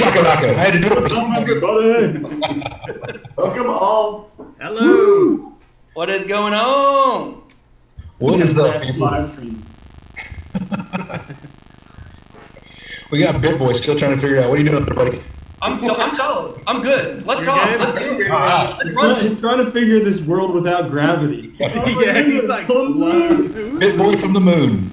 shakalaka. I had to do it. What's up, everybody? Welcome all. Hello. What is going on? What is up, people? Livestream. We got BitBoy still trying to figure out what are you doing up there, buddy? I'm solid. I'm good. Let's talk. good? Let's do it. Let's He's run he's it. trying to figure this world without gravity. Yeah, he's like, floating. BitBoy from the moon.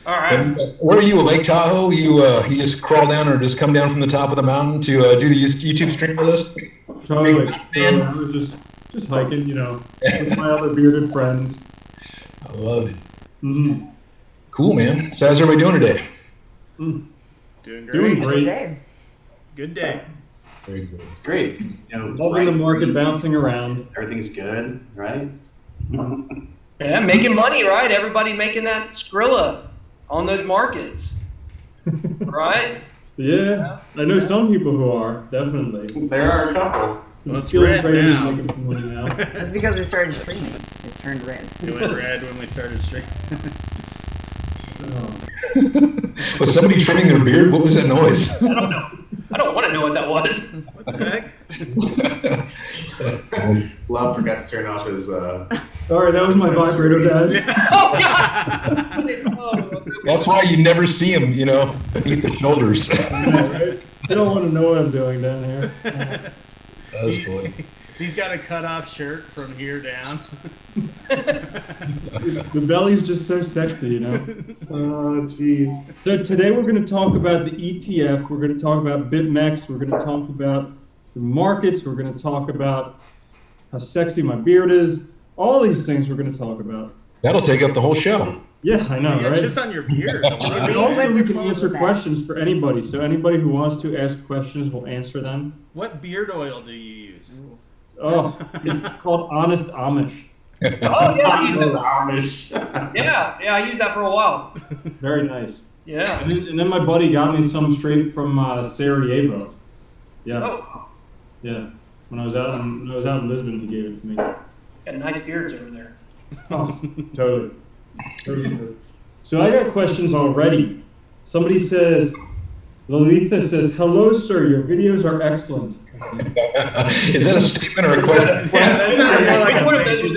All right. Where are you, Lake Tahoe? You just crawl down or just come down from the top of the mountain to do the YouTube stream with us? Totally. Man. I was just hiking, with my other bearded friends. I love it. Mm-hmm. Cool, man. So how's everybody doing today? Doing great. Doing great. Day. Good day. Very good. It's great. Loving the market bouncing around. Everything's good, right? Yeah, making money, right? Everybody making that Skrilla on those markets, right? Yeah, I know some people who are, definitely. There are a couple. Well, it's Skilled red traders now. making some money now. That's because we started streaming. It turned red. It went red when we started streaming. Was somebody trimming their beard? What was that noise? I don't know. I don't want to know what that was. What the heck? Love forgot to turn off his. Sorry, that was my vibrator, guys. Oh, God. Oh, That's why you never see him, beneath the shoulders. Right? I don't want to know what I'm doing down here. That was funny. He's got a cut-off shirt from here down. The belly's just so sexy, Oh, jeez. So today we're going to talk about the ETF. We're going to talk about BitMEX. We're going to talk about the markets. We're going to talk about how sexy my beard is. All these things we're going to talk about. That'll take up the whole show. Yeah, I know, Yeah, right? just on your beard. And also, we can answer questions for anybody. So anybody who wants to ask questions, we'll answer them. What beard oil do you use? Oh, it's called Honest Amish. Oh, yeah. I use This is that. Amish. Yeah, I used that for a while. Very nice. Yeah. And then my buddy got me some straight from Sarajevo. Yeah, Oh, yeah. When I was out in Lisbon, he gave it to me. got nice beards over there. Oh, totally. So I got questions already. Somebody says, Lalitha says, "Hello, sir. Your videos are excellent." Is that a statement or a question? Yeah, that sounded more like Which a one of those was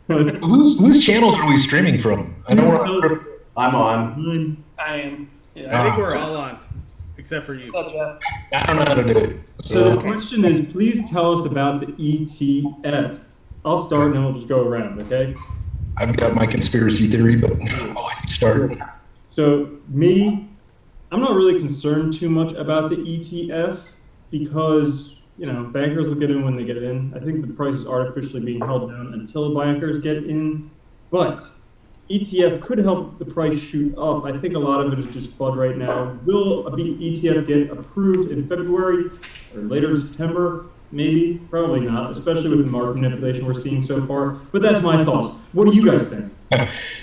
that direct? Whose channels are we streaming from? I know we're I'm on. I am. I Yeah. think we're all on, except for you. What's up, Jeff? I don't know how to do it. So the question is, please tell us about the ETF. I'll start and then we'll just go around, okay? I've got my conspiracy theory, but I'll let you start. So I'm not really concerned too much about the ETF because, bankers will get in when they get in. I think the price is artificially being held down until bankers get in. But ETF could help the price shoot up. I think a lot of it is just FUD right now. Will a ETF get approved in February or later in September? Maybe, probably not, especially with the market manipulation we're seeing so far. But that's my thoughts. What do you guys think?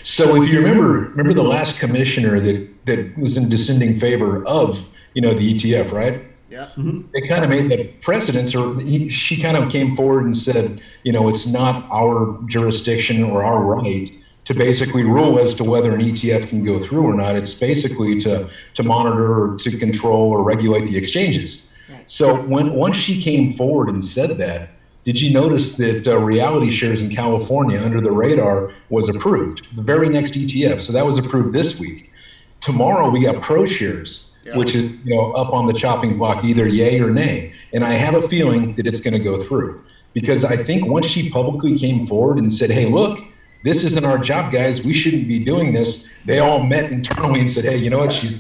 So if you remember the last commissioner that was in descending favor of, the ETF, right? Yeah. They kind of made the precedence, or she kind of came forward and said, it's not our jurisdiction or our right to basically rule as to whether an ETF can go through or not. It's basically to monitor or to control or regulate the exchanges. So once she came forward and said that, did you notice that reality shares in California under the radar was approved, the very next ETF? So that was approved this week. Tomorrow we got pro shares, which is up on the chopping block, either yay or nay. And I have a feeling that it's going to go through because I think once she publicly came forward and said, "Hey, look, this isn't our job, guys. We shouldn't be doing this." They all met internally and said, "Hey, you know what? She's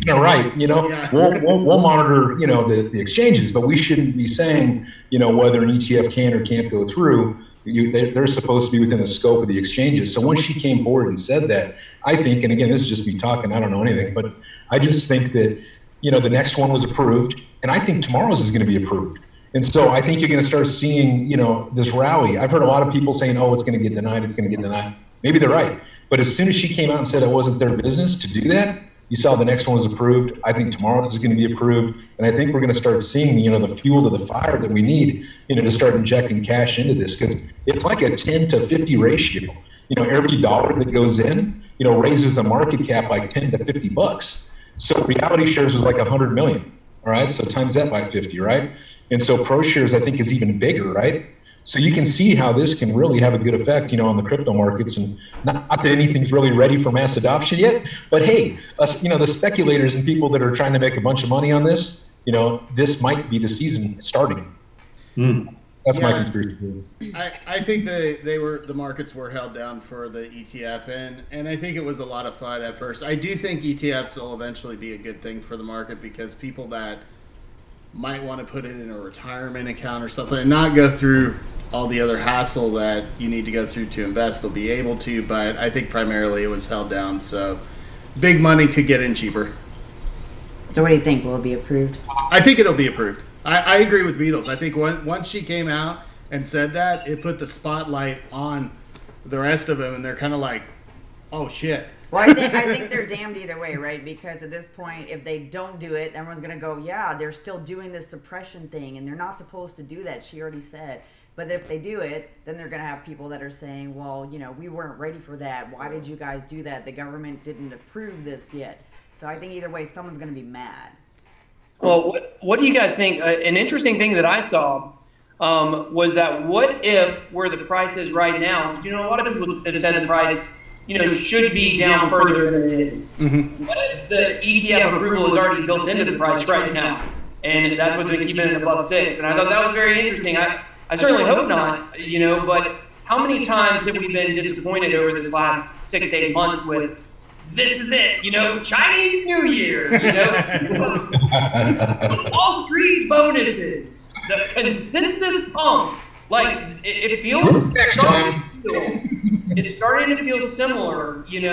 right. We'll monitor, the exchanges, but we shouldn't be saying, whether an ETF can or can't go through. They're supposed to be within the scope of the exchanges." So once she came forward and said that, I think, and again, this is just me talking, I don't know anything, but I just think that, the next one was approved, and I think tomorrow's is going to be approved. And so I think you're going to start seeing, this rally. I've heard a lot of people saying, "Oh, it's going to get denied. It's going to get denied." Maybe they're right. But as soon as she came out and said it wasn't their business to do that, you saw the next one was approved. I think tomorrow's is going to be approved. And I think we're going to start seeing, the fuel to the fire that we need, to start injecting cash into this, because it's like a 10 to 50 ratio. every dollar that goes in, raises the market cap by 10 to 50 bucks. So reality shares was like 100 million. All right. So times that by 50, right? And so pro shares, I think, is even bigger, right? So you can see how this can really have a good effect, on the crypto markets. And not that anything's really ready for mass adoption yet, but hey, the speculators and people that are trying to make a bunch of money on this, this might be the season starting. That's my conspiracy theory. I think the markets were held down for the ETF, and I think it was a lot of fun at first. I do think ETFs will eventually be a good thing for the market, because people that might want to put it in a retirement account or something and not go through all the other hassle that you need to go through to invest, they'll be able to. But I think primarily it was held down, so big money could get in cheaper. So what do you think? Will it be approved? I think it'll be approved. I agree with Beadles. I think once she came out and said that, it put the spotlight on the rest of them, and they're kind of like, oh shit. Well, I think they're damned either way, right? Because at this point, if they don't do it, everyone's going to go, yeah, they're still doing this suppression thing, and they're not supposed to do that, she already said. But if they do it, then they're going to have people that are saying, well, we weren't ready for that. Why did you guys do that? The government didn't approve this yet. So I think either way, someone's going to be mad. Well, what do you guys think? An interesting thing that I saw was that what if where the price is right now, a lot of people have said the price, should be down further than it is. Mm-hmm. What if the ETF approval is already built into the price right now? And that's what's been keeping it above 6. And I thought that was very interesting. I certainly hope not, but how many times have we been disappointed over this last 6 to 8 months with, this is it, Chinese New Year, Wall Street bonuses, the consensus pump. Like, it feels next time. It's starting to feel similar, and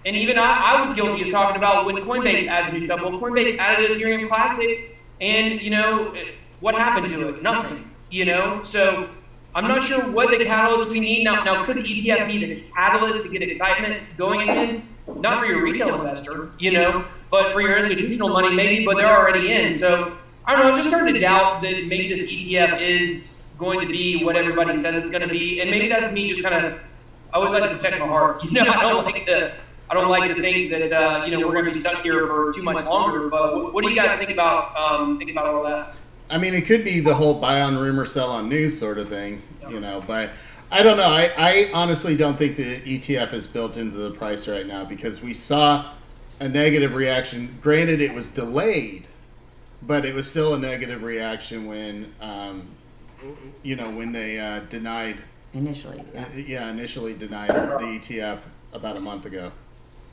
even I was guilty of talking about when Coinbase adds new stuff. Well, Coinbase added Ethereum Classic, and, what happened to it? Nothing, So I'm not sure what the catalyst we need. Now could ETF be the catalyst to get excitement going again? Not for your retail investor, but for your institutional money maybe, but they're already in. So I don't know, I'm just starting to doubt that maybe this ETF is going to be what everybody said it's going to be. And maybe that's me just kind of, I always like to protect my heart. I don't like to think that, we're going to be stuck here for too much longer. But what do you guys think about all that? I mean, it could be the whole buy on rumor, sell on news sort of thing, but I don't know. I honestly don't think the ETF is built into the price right now, because we saw a negative reaction. Granted, it was delayed, but it was still a negative reaction when, when they denied. Initially, yeah. Initially denied the ETF about a month ago.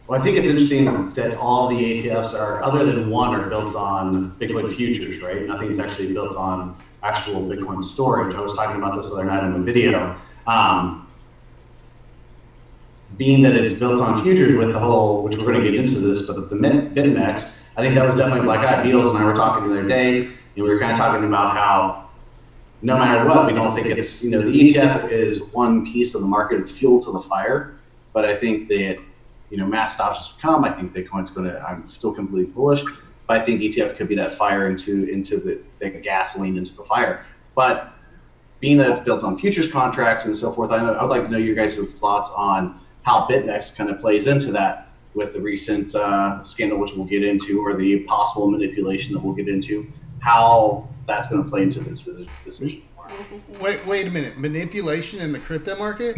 Well, I think it's interesting that all the ETFs are, other than one, are built on Bitcoin futures, right? Nothing is actually built on actual Bitcoin storage. I was talking about this the other night in a video. Being that it's built on futures with the whole, which we're going to get into this, but the BitMEX, I think that was definitely black eye. Beadles and I were talking the other day, and we were kind of talking about how no matter what, we don't think it's, the ETF is one piece of the market, it's fuel to the fire, but I think that, mass adoption will come. I think Bitcoin's going to, I'm still completely bullish, but I think ETF could be that fire into the gasoline into the fire. But being that it's built on futures contracts and so forth, I would like to know your guys' thoughts on how BitMEX kind of plays into that with the recent scandal, which we'll get into, or the possible manipulation that we'll get into, how that's going to play into this decision. Wait a minute. Manipulation in the crypto market?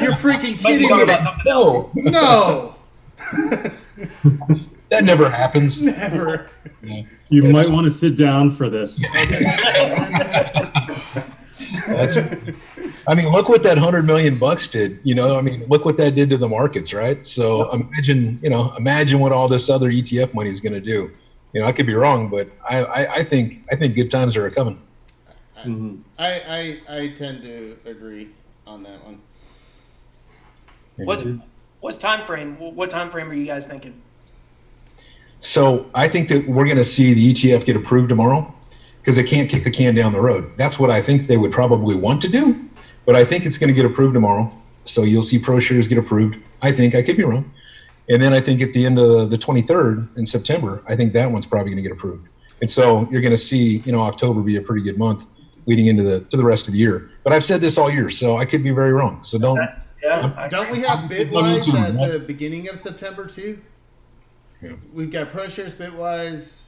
You're freaking kidding me. No. That never happens. Never. Yeah. You might want to sit down for this. Look what that $100 million did. Look what that did to the markets, right? So imagine what all this other ETF money is going to do. I could be wrong, but I think good times are coming. I tend to agree on that one. What's time frame? What time frame are you guys thinking? So I think that we're going to see the ETF get approved tomorrow, because they can't kick the can down the road. That's what I think they would probably want to do, but I think it's going to get approved tomorrow. So you'll see pro shares get approved. I could be wrong. And then I think at the end of the 23rd in September, I think that one's probably going to get approved. And so you're going to see, October be a pretty good month leading into the rest of the year. But I've said this all year, so I could be very wrong. So Yeah. Don't we have Bitwise at the beginning of September too? Yeah. We've got ProShares, Bitwise.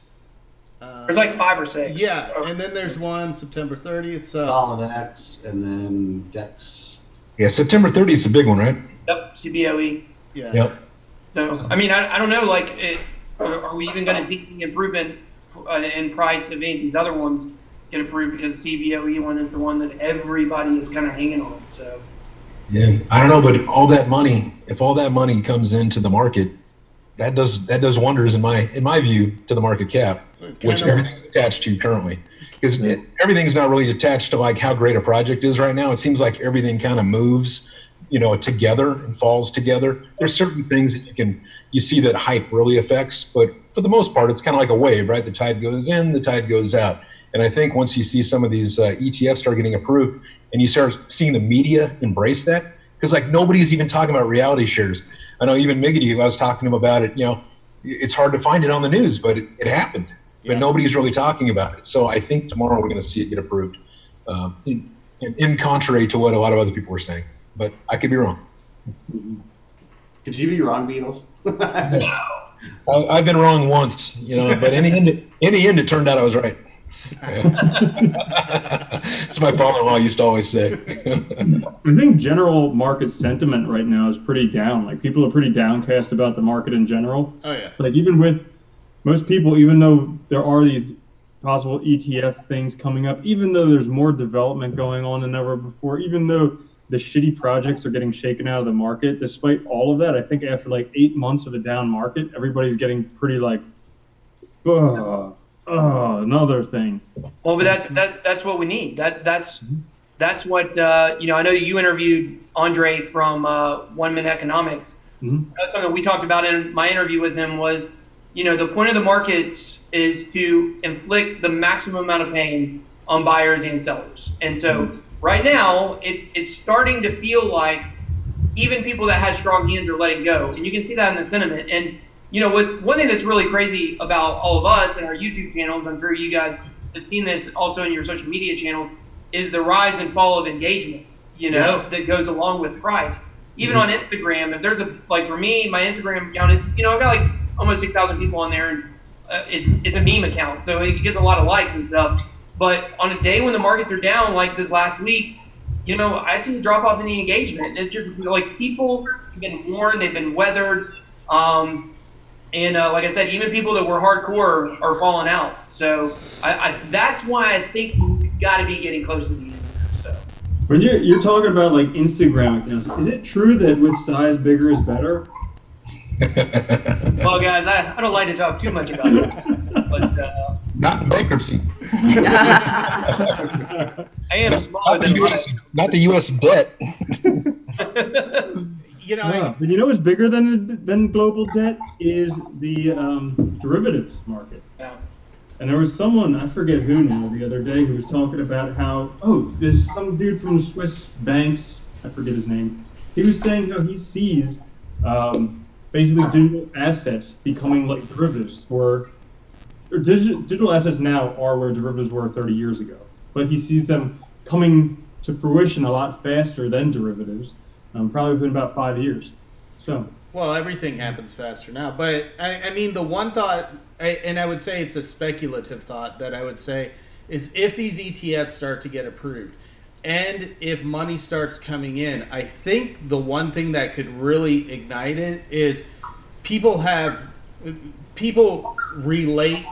There's like 5 or 6. Yeah, and then there's one September 30th. So Solid X, and then Dex. Yeah, September 30th is a big one, right? Yep, CBOE. yeah. Yep. So, I mean, I don't know, like, are we even going to see the improvement in price of any of these other ones get approved, because the CBOE one is the one that everybody is kind of hanging on, so. Yeah, I don't know, but if all that money comes into the market, that does wonders in my view to the market cap, which everything's attached to currently, because everything's not really attached to like how great a project is right now. It seems like everything kind of moves, together and falls together. There's certain things that you see that hype really affects, but for the most part, it's kind of like a wave, right? The tide goes in, the tide goes out. And I think once you see some of these ETFs start getting approved and you start seeing the media embrace that, because like nobody's even talking about reality shares. I know even Miggity, who I was talking to him about it, it's hard to find it on the news, but it happened. But nobody's really talking about it. So I think tomorrow we're going to see it get approved, in contrary to what a lot of other people were saying. But I could be wrong. Could you be wrong, Beadles? I've been wrong once, but in the end, it turned out I was right. That's my father-in-law used to always say. I think general market sentiment right now is pretty down. Like, people are pretty downcast about the market in general. Oh yeah. Like, even with most people, even though there are these possible ETF things coming up, even though there's more development going on than ever before, even though the shitty projects are getting shaken out of the market, despite all of that, I think after like 8 months of a down market, everybody's getting pretty like, another thing. Well, but that's what we need. That's what I know that you interviewed Andre from 1 Minute Economics. That's something we talked about in my interview with him. Was the point of the markets is to inflict the maximum amount of pain on buyers and sellers. And so right now it's starting to feel like even people that had strong hands are letting go, and you can see that in the sentiment. And one thing that's really crazy about all of us and our YouTube channels, I'm sure you guys have seen this also in your social media channels, is the rise and fall of engagement, that goes along with price. Even on Instagram, if there's for me, my Instagram account is, I've got like almost 6,000 people on there, and it's a meme account, so it gets a lot of likes and stuff. But on a day when the markets are down, like this last week, I see a drop off in the engagement. It's just like people have been warned, they've been weathered. And like I said, even people that were hardcore are falling out. So that's why I think we've got to be getting close to the end. So when you're talking about like Instagram accounts, is it true that with size bigger is better? Well, guys, I don't like to talk too much about that, but not in bankruptcy. I am smaller than not the U.S. debt. But what's bigger than global debt is the derivatives market. Yeah. And there was someone, I forget who now, the other day, who was talking about how, there's some dude from Swiss banks, I forget his name. He was saying how he sees basically digital assets becoming like derivatives, or digital assets now are where derivatives were 30 years ago. But he sees them coming to fruition a lot faster than derivatives. Probably within about 5 years. So. Well, everything happens faster now. But, I mean, the one thought, and I would say it's a speculative thought that I would say, is if these ETFs start to get approved, and if money starts coming in, I think the one thing that could really ignite it is people relate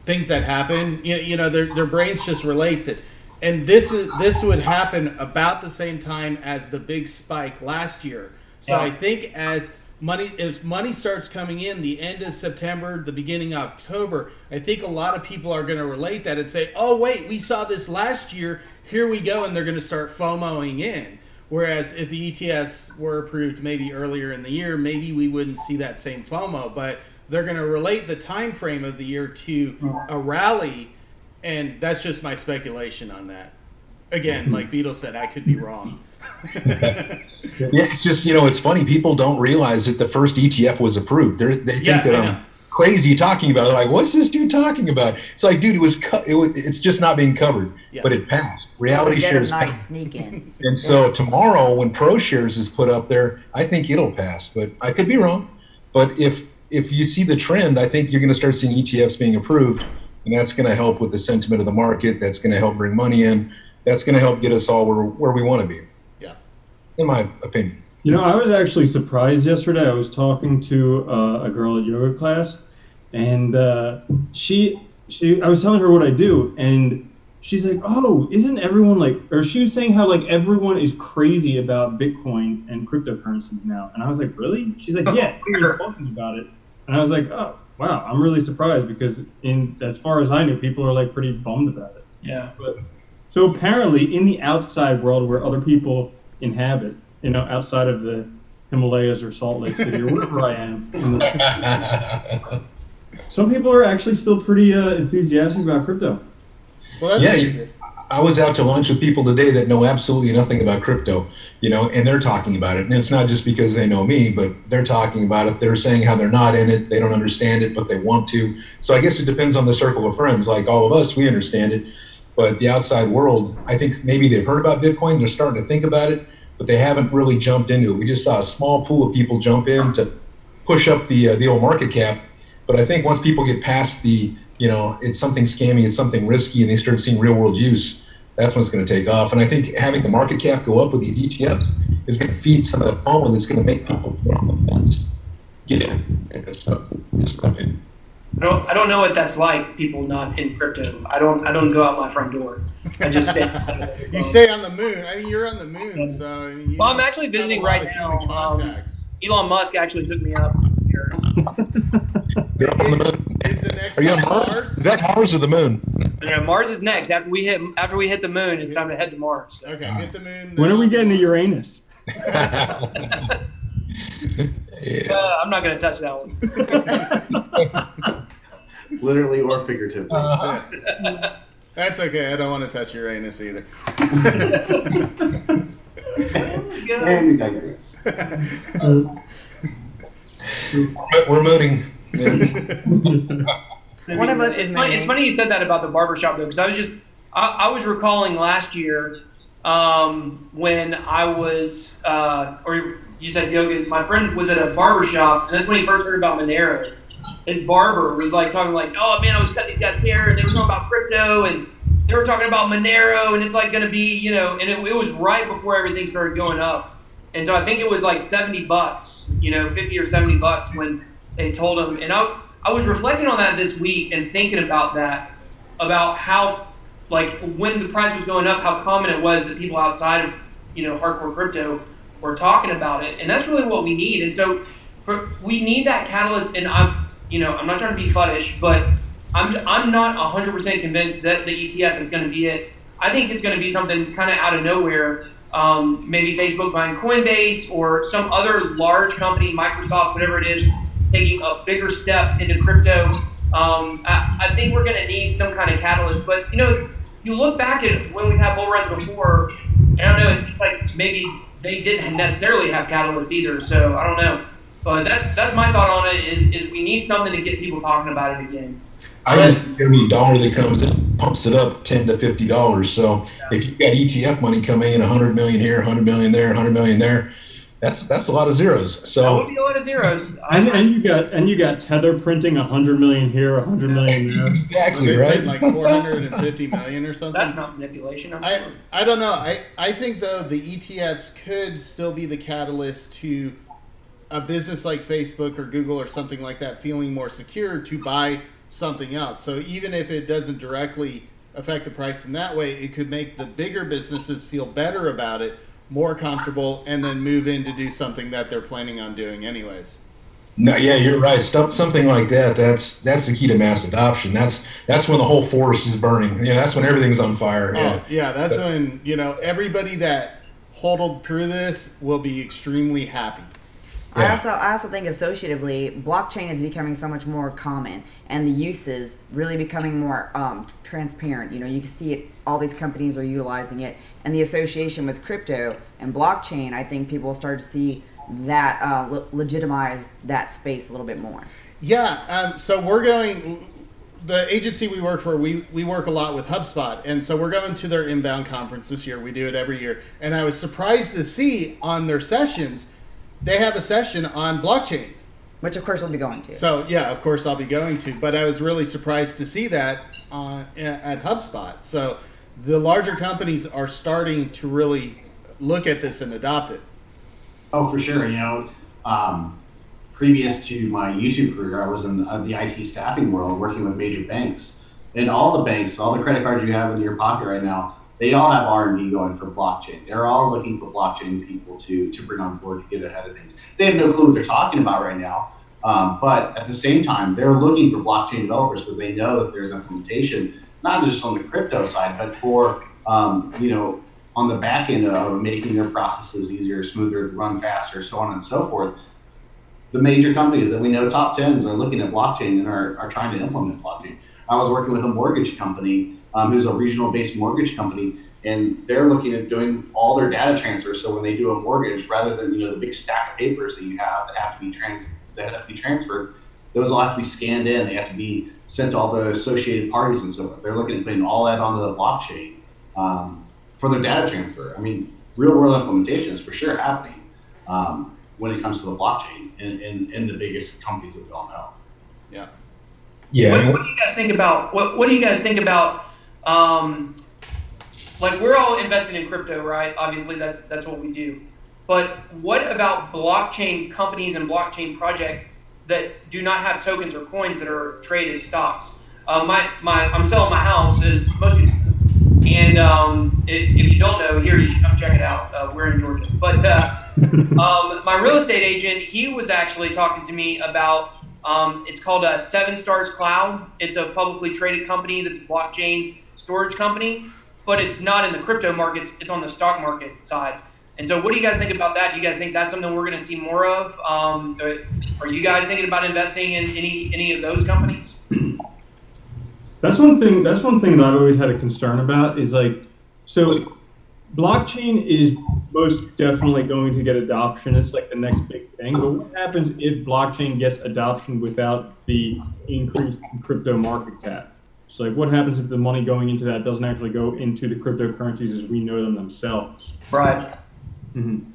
things that happen. Their brains just relates it. And this would happen about the same time as the big spike last year. So I think as money starts coming in the end of September, the beginning of October, I think a lot of people are going to relate that and say, oh wait, we saw this last year, here we go, and they're going to start FOMOing in. Whereas if the ETFs were approved maybe earlier in the year, maybe we wouldn't see that same FOMO, but they're going to relate the time frame of the year to a rally. And that's just my speculation on that. Again, like Beadles said, I could be wrong. Yeah, it's just, it's funny. People don't realize that the first ETF was approved. They think that crazy talking about it. Like, what's this dude talking about? It's like, dude, it's just not being covered, but it passed. Reality shares sneak in. And so tomorrow when ProShares is put up there, I think it'll pass, but I could be wrong. But if you see the trend, I think you're going to start seeing ETFs being approved, and that's going to help with the sentiment of the market. That's going to help bring money in. That's going to help get us all where we want to be. Yeah. In my opinion. You know, I was actually surprised yesterday. I was talking to a girl at yoga class, and I was telling her what I do, and she's like, "Oh, isn't everyone like?" Or she was saying how like everyone is crazy about Bitcoin and cryptocurrencies now, and I was like, "Really?" She's like, "Yeah, everyone's talking about it," and I was like, "Oh, wow, I'm really surprised because as far as I knew, people are like pretty bummed about it." Yeah. So apparently, in the outside world where other people inhabit, you know, outside of the Himalayas or Salt Lake City or wherever I am. Some people are actually still pretty enthusiastic about crypto. Well, that's I was out to lunch with people today that know absolutely nothing about crypto, you know, and they're talking about it. And it's not just because they know me, but they're talking about it. They're saying how they're not in it. They don't understand it, but they want to. So I guess it depends on the circle of friends. Like all of us, we understand it. But the outside world, I think maybe they've heard about Bitcoin. They're starting to think about it, but they haven't really jumped into it. We just saw a small pool of people jump in to push up the old market cap. But I think once people get past it's something scammy, it's something risky, and they start seeing real world use, that's when it's going to take off. And I think having the market cap go up with these ETFs is going to feed some of that FOMO that's going to make people get on the fence. Get in. And so, just my opinion. I don't know what that's like. People not in crypto. I don't go out my front door. I just stay. You stay on the moon. I mean, you're on the moon, so. I mean, I'm actually visiting right now. Elon Musk actually took me up here. You're on the moon. Are you on Mars? Is that Mars or the moon? No, Mars is next. After we hit the moon, it's time to head to Mars. Okay, hit the moon. When are we getting to Uranus? I'm not going to touch that one. Literally or figuratively. That's okay. I don't want to touch Uranus either. And you digress. We're mooning. One of us is funny. It's funny you said that about the barbershop though, because I was recalling last year when I was or you said yoga. My friend was at a barbershop, and that's when he first heard about Monero. And barber was like talking like, "Oh man, I was cutting these guys' hair, and they were talking about crypto, and they were talking about Monero, and it's like going to be, you know." And it was right before everything started going up, and so I think it was like $70, you know, $50 or $70 when they told him. And I was reflecting on that this week and thinking about that, about how, like, when the price was going up, how common it was that people outside of, you know, hardcore crypto were talking about it, and that's really what we need. And so we need that catalyst. And I'm not trying to be fuddish, but I'm not 100% convinced that the ETF is going to be it. I think it's going to be something kind of out of nowhere. Maybe Facebook buying Coinbase or some other large company, Microsoft, whatever it is, taking a bigger step into crypto. I think we're going to need some kind of catalyst. But, you know, you look back at when we've had bull runs before, I don't know, it's like maybe they didn't necessarily have catalysts either. So I don't know. But that's my thought on it is we need something to get people talking about it again. I just think every dollar that comes in pumps it up $10 to $50. So if you've got ETF money coming in, 100 million here, 100 million there, 100 million there, that's a lot of zeros. So that would be a lot of zeros. And you got Tether printing 100 million here, 100 million there. Exactly, right? Like 450 million or something. That's not manipulation. I don't know. I think though the ETFs could still be the catalyst to a business like Facebook or Google or something like that feeling more secure to buy something else. So even if it doesn't directly affect the price in that way, it could make the bigger businesses feel better about it, more comfortable, and then move in to do something that they're planning on doing anyways. No, yeah, you're right. Something like that. That's the key to mass adoption. That's when the whole forest is burning. You know, that's when everything's on fire. That's when, you know, everybody that hodled through this will be extremely happy. Yeah. I also think associatively, blockchain is becoming so much more common, and the uses really becoming more transparent. You know, you can see it. All these companies are utilizing it, and the association with crypto and blockchain. I think people will start to see that legitimize that space a little bit more? Yeah, so we're going, the agency we work for, we work a lot with HubSpot, and so we're going to their inbound conference this year. We do it every year, and I was surprised to see on their sessions, they have a session on blockchain. Which of course we'll be going to. So yeah, of course I'll be going to, but I was really surprised to see that at HubSpot. So the larger companies are starting to really look at this and adopt it. Oh, for sure. You know, previous to my YouTube career, I was in the IT staffing world working with major banks. And all the banks, all the credit cards you have in your pocket right now, they all have R&D going for blockchain. They're all looking for blockchain people to bring on board to get ahead of things. They have no clue what they're talking about right now. But at the same time, they're looking for blockchain developers because they know that there's implementation, not just on the crypto side, but for, you know, on the back end of making their processes easier, smoother, run faster, so on and so forth. The major companies that we know, top 10s, are looking at blockchain and are trying to implement blockchain. I was working with a mortgage company who's a regional-based mortgage company, and they're looking at doing all their data transfers. So when they do a mortgage, rather than, you know, the big stack of papers that you have that have to be transferred, those all have to be scanned in. They have to be sent to all the associated parties and so forth. They're looking at putting all that onto the blockchain for their data transfer. I mean, real-world implementation is for sure happening when it comes to the blockchain in the biggest companies that we all know. Yeah. Yeah. What do you guys think about? What do you guys think about? Like, we're all invested in crypto, right? Obviously, that's what we do. But what about blockchain companies and blockchain projects that do not have tokens or coins that are traded as stocks? I'm selling my house, as most people do. And if you don't know, here, you should come check it out. We're in Georgia. But my real estate agent, he was actually talking to me about, it's called a 7 Stars Cloud. It's a publicly traded company that's a blockchain storage company, but it's not in the crypto markets. It's on the stock market side. And so what do you guys think about that? Do you guys think that's something we're going to see more of? Are you guys thinking about investing in any of those companies? That's one thing that I've always had a concern about is, like, so blockchain is most definitely going to get adoption. It's like the next big thing. But what happens if blockchain gets adoption without the increase in crypto market cap? So, like, what happens if the money going into that doesn't actually go into the cryptocurrencies as we know them themselves? Right. Mm-hmm.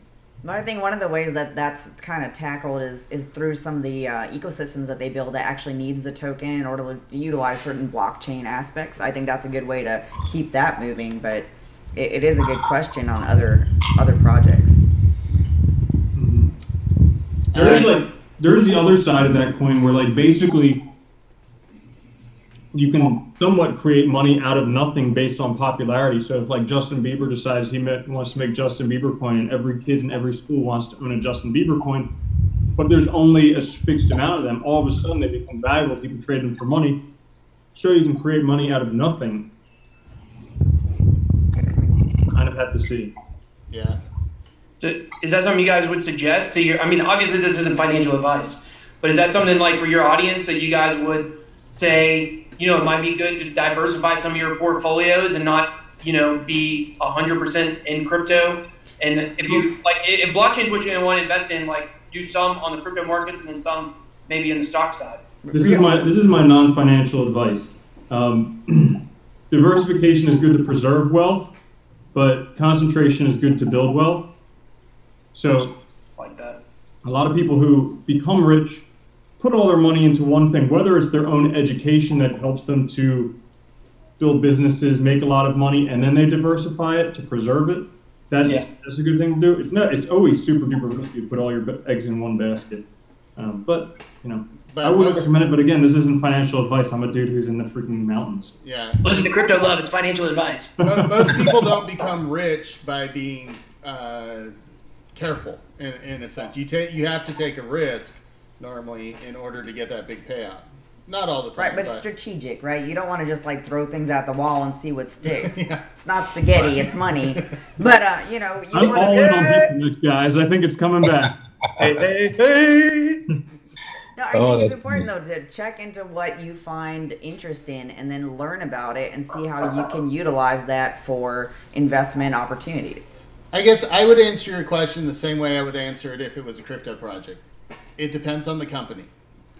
I think one of the ways that that's kind of tackled is through some of the ecosystems that they build that actually needs the token in order to utilize certain blockchain aspects. I think that's a good way to keep that moving, but it is a good question on other projects. Mm-hmm. There's the other side of that coin where, like, basically you can somewhat create money out of nothing based on popularity. So if, like, Justin Bieber decides he wants to make Justin Bieber coin, and every kid in every school wants to own a Justin Bieber coin, but there's only a fixed amount of them, all of a sudden they become valuable. People trade them for money. So you can create money out of nothing. Kind of have to see. Yeah. Is that something you guys would suggest to your? I mean, obviously this isn't financial advice, but is that something, like, for your audience that you guys would say, you know, it might be good to diversify some of your portfolios and not, you know, be 100% in crypto? And if you, like, if blockchain is what you want to invest in, like, do some on the crypto markets and then some maybe in the stock side. This is my non-financial advice. Diversification is good to preserve wealth, but concentration is good to build wealth. So, Like that. A lot of people who become rich put all their money into one thing, whether it's their own education that helps them to build businesses, make a lot of money, and then they diversify it to preserve it. That's a good thing to do. It's always super duper risky to put all your eggs in one basket. But you know, I wouldn't recommend it. But again, this isn't financial advice. I'm a dude who's in the freaking mountains. Yeah. Listen to Crypto Love. It's financial advice. Most people don't become rich by being careful. In a sense, you have to take a risk normally in order to get that big payout. Not all the time. Right, but strategic, right? You don't want to just, like, throw things at the wall and see what sticks. Yeah. It's not spaghetti, it's money. But, you know, I'm all in on this, guys. I think it's coming back. hey. No, I think it's important, though, to check into what you find interest in and then learn about it and see how you can utilize that for investment opportunities. I guess I would answer your question the same way I would answer it if it was a crypto project. It depends on the company.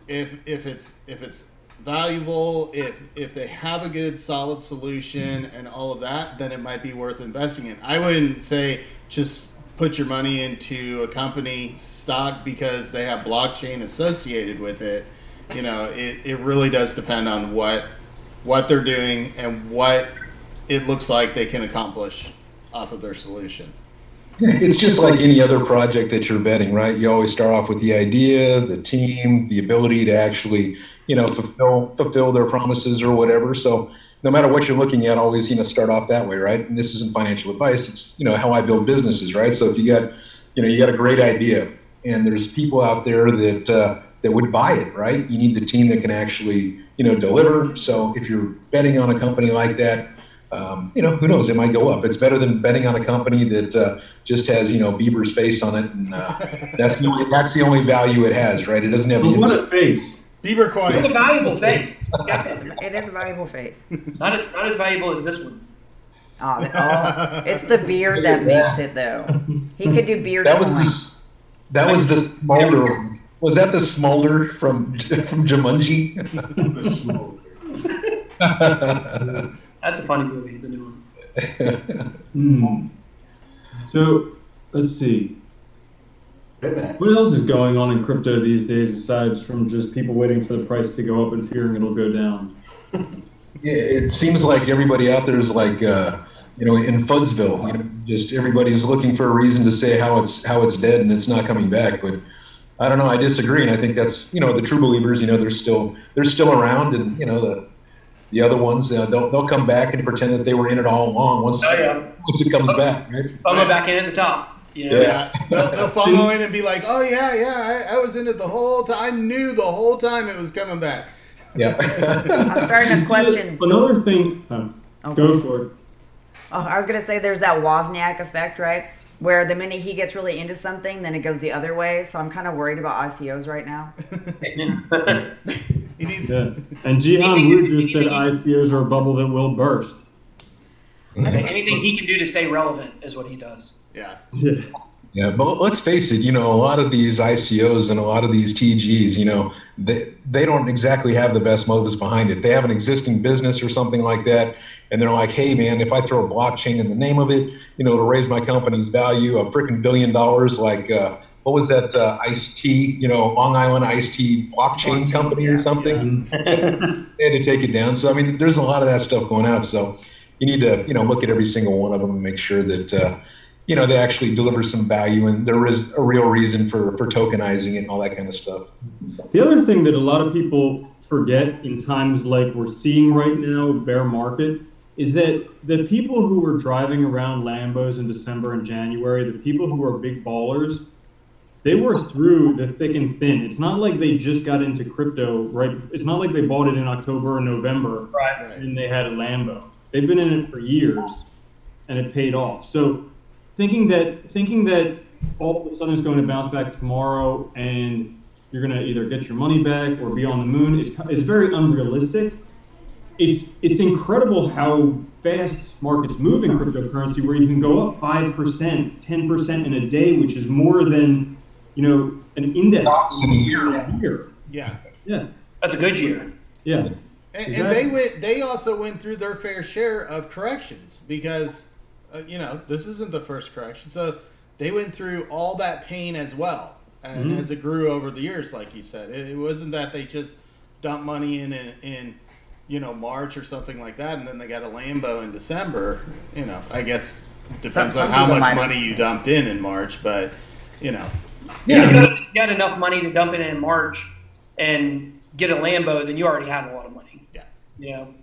If it's valuable, if they have a good solid solution and all of that, then it might be worth investing in. I wouldn't say just put your money into a company stock because they have blockchain associated with it. You know, it really does depend on what they're doing and what it looks like they can accomplish off of their solution. It's just like any other project that you're vetting, right? You always start off with the idea, the team, the ability to actually, you know, fulfill their promises or whatever. So no matter what you're looking at, always, you know, start off that way, right? And this isn't financial advice. It's, you know, how I build businesses, right? So if you got, you know, you got a great idea and there's people out there that would buy it, right? You need the team that can actually, you know, deliver. So if you're betting on a company like that, you know, who knows? It might go up. It's better than betting on a company that just has, you know, Bieber's face on it, and that's the only value it has, right? It doesn't have. What a face! Bieber coin. It's a valuable face. It is a valuable face. Not as valuable as this one. Oh, it's the beard that makes it, though. He could do beard. That was the smolder. Was that the smolder from Jumanji? That's a funny movie, the new one. So, let's see. What else is going on in crypto these days aside from just people waiting for the price to go up and fearing it'll go down? Yeah, it seems like everybody out there is like, you know, in Fudsville. You know, just everybody's looking for a reason to say how it's dead and it's not coming back. But I don't know. I disagree, and I think that's, you know, the true believers. You know, they're still around, and you know the other ones, they'll come back and pretend that they were in it all along once it comes back. Right? FOMO back in at the top. You know? Yeah, they'll FOMO in and be like, "Oh yeah, I was in it the whole time. I knew the whole time it was coming back." Yeah. I'm starting to question. Another thing. Go for it. Oh, I was gonna say there's that Wozniak effect, right? Where the minute he gets really into something, then it goes the other way. So I'm kind of worried about ICOs right now. He needs. Yeah. And Jihan Wu just said ICOs are a bubble that will burst. Anything he can do to stay relevant is what he does. Yeah. Yeah, but let's face it, you know, a lot of these ICOs and a lot of these TGs, you know, they don't exactly have the best motives behind it. They have an existing business or something like that, and they're like, hey, man, if I throw a blockchain in the name of it, you know, to raise my company's value, a freaking $1 billion, like, what was that, iced tea, you know, Long Island iced tea blockchain company or something? They had to take it down. So, I mean, there's a lot of that stuff going out. So you need to, you know, look at every single one of them and make sure that, you know, they actually deliver some value and there is a real reason for tokenizing it and all that kind of stuff. The other thing that a lot of people forget in times like we're seeing right now, bear market, is that the people who were driving around Lambos in December and January, the people who are big ballers, they were through the thick and thin. It's not like they just got into crypto, right? It's not like they bought it in October or November and they had a Lambo. They've been in it for years and it paid off. So thinking that all of a sudden it's going to bounce back tomorrow and you're going to either get your money back or be on the moon is very unrealistic. It's incredible how fast markets move in cryptocurrency, where you can go up 5%, 10% in a day, which is more than, you know, an index in a year. Yeah. Yeah. That's a good year. Yeah. And they also went through their fair share of corrections because, you know, this isn't the first correction. So they went through all that pain as well. And as it grew over the years, like you said, it wasn't that they just dumped money in, you know, March or something like that, and then they got a Lambo in December. You know, I guess it depends on how much money you dumped in March, but, you know. Yeah. If you got enough money to dump in March and get a Lambo, then you already had a lot of money. Yeah. You know?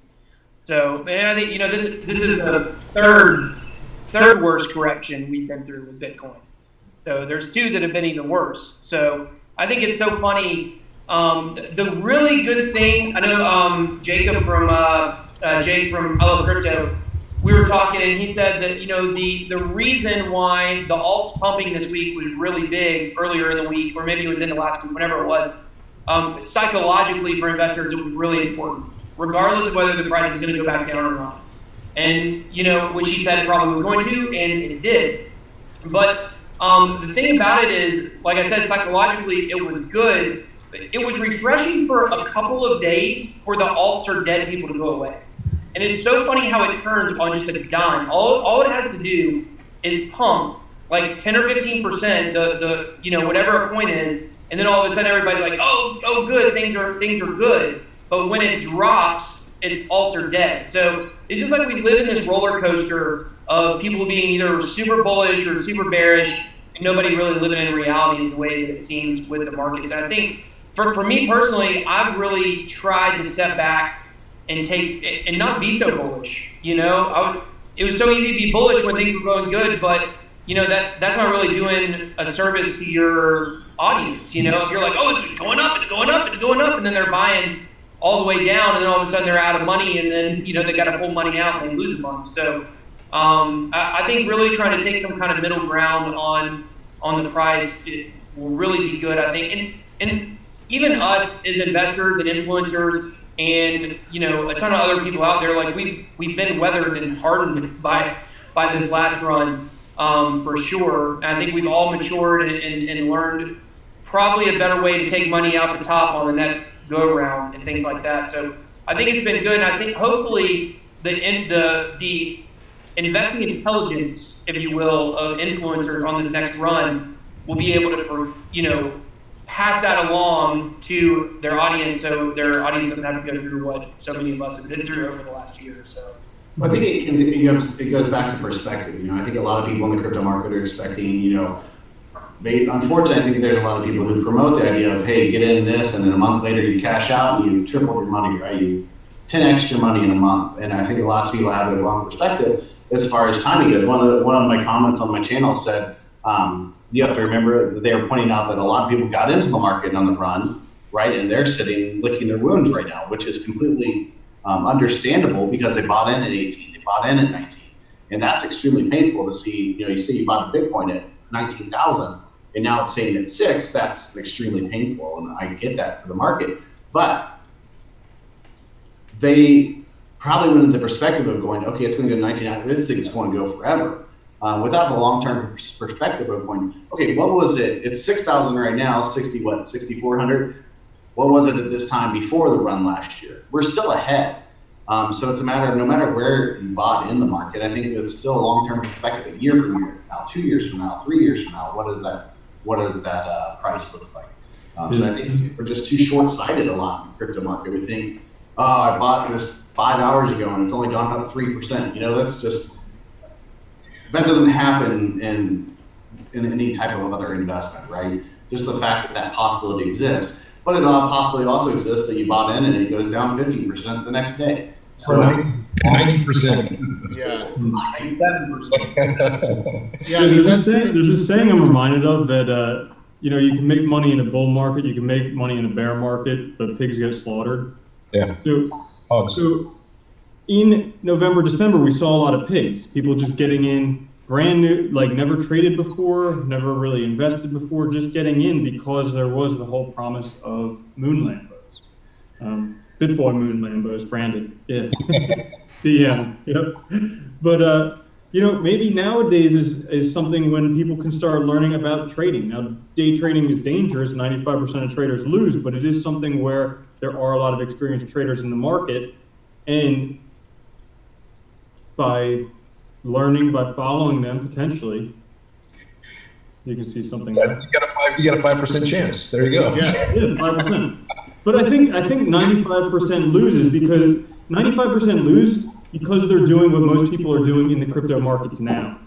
So, and I think, you know, this is the third worst correction we've been through with Bitcoin. So there's two that have been even worse. So I think it's so funny. The really good thing, I know Jacob from Jake from I Love Crypto, we were talking and he said that, you know, the reason why the alts pumping this week was really big earlier in the week, or maybe it was in the last week, whenever it was, psychologically for investors, it was really important, regardless of whether the price is going to go back down or not. And, you know, which he said it probably was going to, and it did. But the thing about it is, like I said, psychologically, it was good. It was refreshing for a couple of days for the alts or dead people to go away. And it's so funny how it turns on just a dime. All it has to do is pump like 10 or 15% the you know, whatever a coin is, and then all of a sudden everybody's like, oh good, things are good. But when it drops, it's alts are dead. So it's just like we live in this roller coaster of people being either super bullish or super bearish, and nobody really living in reality is the way that it seems with the markets. And I think for me personally, I've really tried to step back and take and not be so bullish. You know, it was so easy to be bullish when things were going good, but you know that's not really doing a service to your audience. You know, if you're like, oh, it's going up, it's going up, it's going up, and then they're buying all the way down, and then all of a sudden they're out of money, and then you know they got to pull money out and they lose a month. So I think really trying to take some kind of middle ground on the price, it will really be good. I think, and even us as investors and influencers, and you know a ton of other people out there, like we've been weathered and hardened by this last run for sure. And I think we've all matured and learned probably a better way to take money out the top on the next go around and things like that. So I think it's been good. And I think hopefully the investing intelligence, if you will, of influencers on this next run will be able to, you know, pass that along to their audience, so their audience doesn't have to go through what so many of us have been through over the last year. So I think it goes back to perspective. You know, I think a lot of people in the crypto market are expecting, you know, unfortunately, I think there's a lot of people who promote the idea of, hey, get in this, and then a month later you cash out and you triple your money, right? You 10x your money in a month. And I think lots of people have the wrong perspective as far as timing goes. One of my comments on my channel said, you have to remember that they are pointing out that a lot of people got into the market on the run, right? And they're sitting licking their wounds right now, which is completely understandable because they bought in at 18, they bought in at 19. And that's extremely painful to see. You know, you say you bought a Bitcoin at 19,000 and now it's saying at 6, that's extremely painful. And I get that for the market. But they probably went into the perspective of going, okay, it's going to go to 19, this thing is going to go forever. Without the long-term perspective of going, okay, what was it? It's 6,000 right now, 6,400? What was it at this time before the run last year? We're still ahead. So it's a matter of no matter where you bought in the market, I think it's still a long-term perspective, a year from now, 2 years from now, 3 years from now, what does that price look like? So I think we're just too short-sighted a lot in the crypto market. We think, oh, I bought this 5 hours ago and it's only gone up 3%. You know, that doesn't happen in any type of other investment, right? Just the fact that possibility exists. But it possibly also exists that you bought in and it goes down 15% the next day. So 90%. Yeah. 97%. Yeah, there's this saying I'm reminded of that, you know, you can make money in a bull market, you can make money in a bear market, but pigs get slaughtered. Yeah. So in November, December, we saw a lot of pigs, people just getting in brand new, like never traded before, never really invested before, just getting in because there was the whole promise of moon Lambos. BitBoy moon Lambos branded. Yeah. Yep. But, you know, maybe nowadays is something when people can start learning about trading. Now, day trading is dangerous. 95% of traders lose, but it is something where there are a lot of experienced traders in the market. And by learning, by following them, potentially, you can see something. You got a 5% chance. There you go. Yeah, 5%. But I think 95% loses because 95% lose because they're doing what most people are doing in the crypto markets now.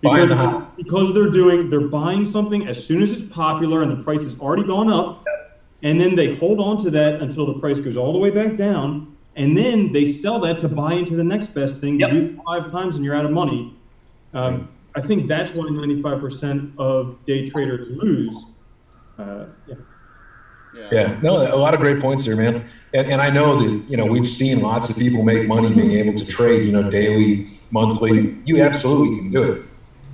Because they're buying something as soon as it's popular and the price has already gone up, and then they hold on to that until the price goes all the way back down, and then they sell that to buy into the next best thing. You do it 5 times and you're out of money. I think that's why 95% of day traders lose. Yeah, no, a lot of great points there, man. And I know that, you know, we've seen lots of people make money being able to trade, you know, daily, monthly. You absolutely can do it.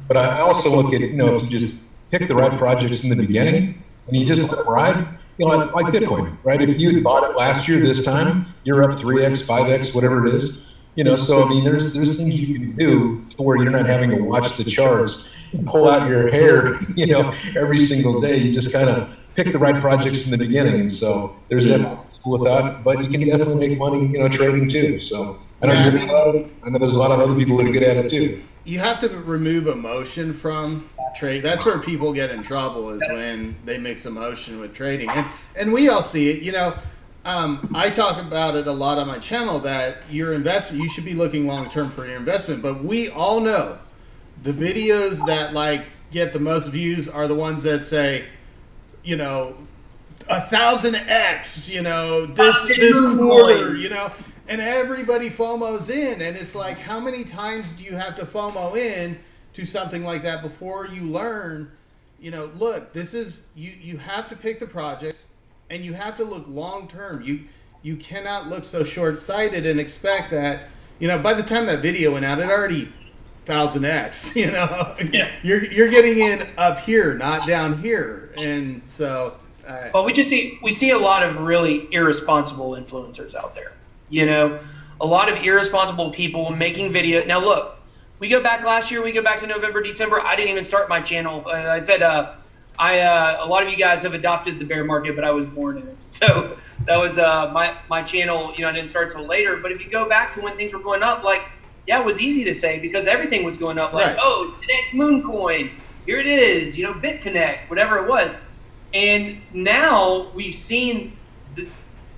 But I also look at, you know, if you just pick the right projects in the beginning and you just let them ride, you know, like Bitcoin, right? If you had bought it last year this time, you're up 3x, 5x, whatever it is. You know, so I mean, there's things you can do to where you're not having to watch the charts and pull out your hair, you know, every single day. You just kind of pick the right projects in the beginning, and so there's definitely school with that. But you can definitely make money, you know, trading too. So I know you're good at it. I know there's a lot of other people that are good at it too. You have to remove emotion from trade. That's where people get in trouble, is when they mix emotion with trading, and we all see it. You know, I talk about it a lot on my channel that your investment, you should be looking long term for your investment. But we all know the videos that like get the most views are the ones that say, you know, 1,000x, you know, this quarter, you know, and everybody FOMOs in, and it's like, how many times do you have to FOMO in to something like that before you learn, you know, look, this is, you have to pick the projects, and you have to look long term. You cannot look so short-sighted and expect that, you know, by the time that video went out, it already 1,000x, you know. Yeah. You're getting in up here, not down here. And so well, we see a lot of really irresponsible influencers out there. You know, a lot of irresponsible people making videos. Now look, we go back last year, we go back to November, December. I didn't even start my channel. I said a lot of you guys have adopted the bear market, but I was born in it. So that was my channel, you know, I didn't start till later. But if you go back to when things were going up, like, yeah, it was easy to say because everything was going up. Like, right. Oh, the next moon coin, here it is, you know, BitConnect, whatever it was. And now we've seen the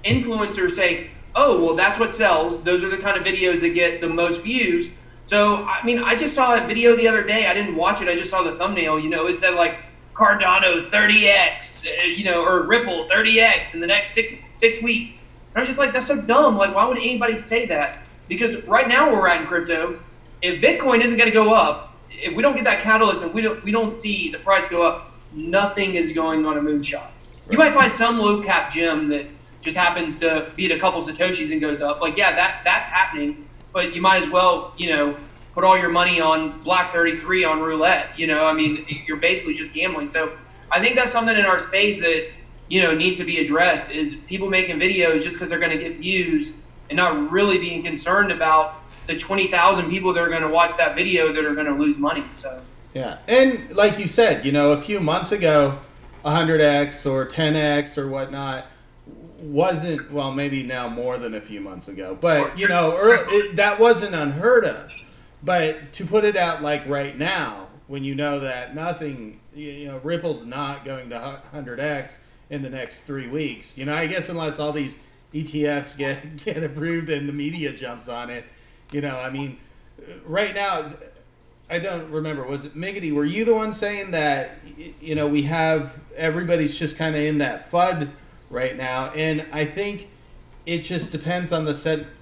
influencers say, oh, well, that's what sells. Those are the kind of videos that get the most views. So, I mean, I just saw a video the other day. I didn't watch it. I just saw the thumbnail. You know, it said like Cardano 30x, you know, or Ripple 30x in the next six weeks. And I was just like, that's so dumb. Like, why would anybody say that? Because right now where we're at in crypto, if Bitcoin isn't going to go up, if we don't get that catalyst and we don't see the price go up, nothing is going on a moonshot. Right. You might find some low cap gem that just happens to beat a couple Satoshis and goes up. Like, yeah, that's happening, but you might as well, you know, put all your money on Black 33 on roulette. You know, I mean, you're basically just gambling. So I think that's something in our space that, you know, needs to be addressed, is people making videos just because they're going to get views and not really being concerned about the 20,000 people that are going to watch that video that are going to lose money. So yeah, and like you said, you know, a few months ago, 100x or 10x or whatnot wasn't, well, maybe now more than a few months ago, but you know, that wasn't unheard of. But to put it out like right now, when you know that nothing, you know, Ripple's not going to 100x in the next 3 weeks, you know, I guess unless all these ETFs get approved and the media jumps on it, you know, I mean, right now, I don't remember, was it Miggity? Were you the one saying that, you know, we have, everybody's just kind of in that FUD right now? And I think it just depends on the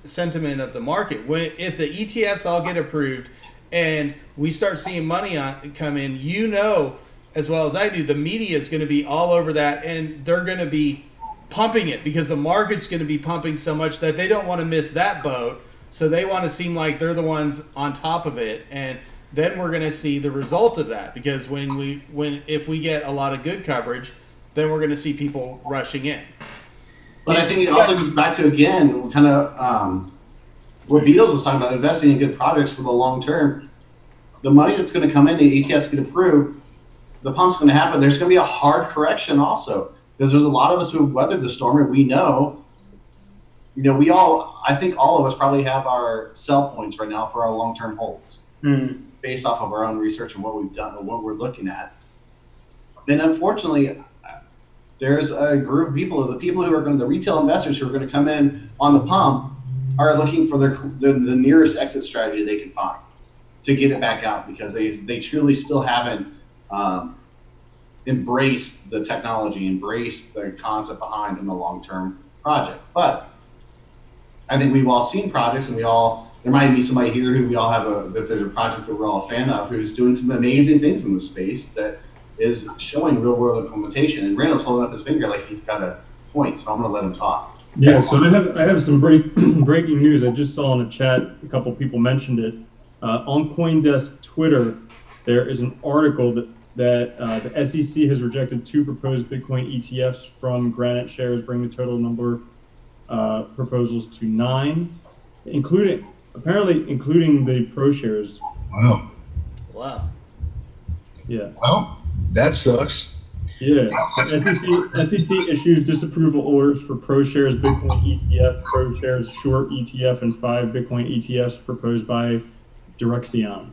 sentiment of the market. If the ETFs all get approved and we start seeing money come in, you know, as well as I do, the media is going to be all over that, and they're going to be pumping it because the market's going to be pumping so much that they don't want to miss that boat. So they want to seem like they're the ones on top of it. And then we're going to see the result of that, because if we get a lot of good coverage, then we're going to see people rushing in. But I think it also goes back to, again, kind of what Beadles was talking about, investing in good products for the long term. The money that's going to come in, the ETFs get approved, the pump's going to happen. There's going to be a hard correction also, because there's a lot of us who have weathered the storm, and we know, you know, I think all of us probably have our sell points right now for our long-term holds. Based off of our own research and what we've done and what we're looking at. And unfortunately, there's a group of people, the retail investors who are going to come in on the pump are looking for the nearest exit strategy they can find to get it back out, because they truly still haven't embraced the technology, embraced the concept behind in the long-term project. But I think we've all seen projects, and there might be somebody here who we all have that there's a project that we're all a fan of who's doing some amazing things in the space that is showing real world implementation. And Randall's holding up his finger like he's got a point, so I'm going to let him talk. Yeah, so I have some breaking news. I just saw in a chat, a couple people mentioned it. On CoinDesk Twitter, there is an article that the SEC has rejected 2 proposed Bitcoin ETFs from Granite Shares, bringing the total number proposals to 9, including apparently including the pro shares. Wow. Wow. Yeah. Well, that sucks. Yeah. SEC issues disapproval orders for pro shares Bitcoin ETF, pro shares short ETF, and 5 Bitcoin ETFs proposed by Direxion.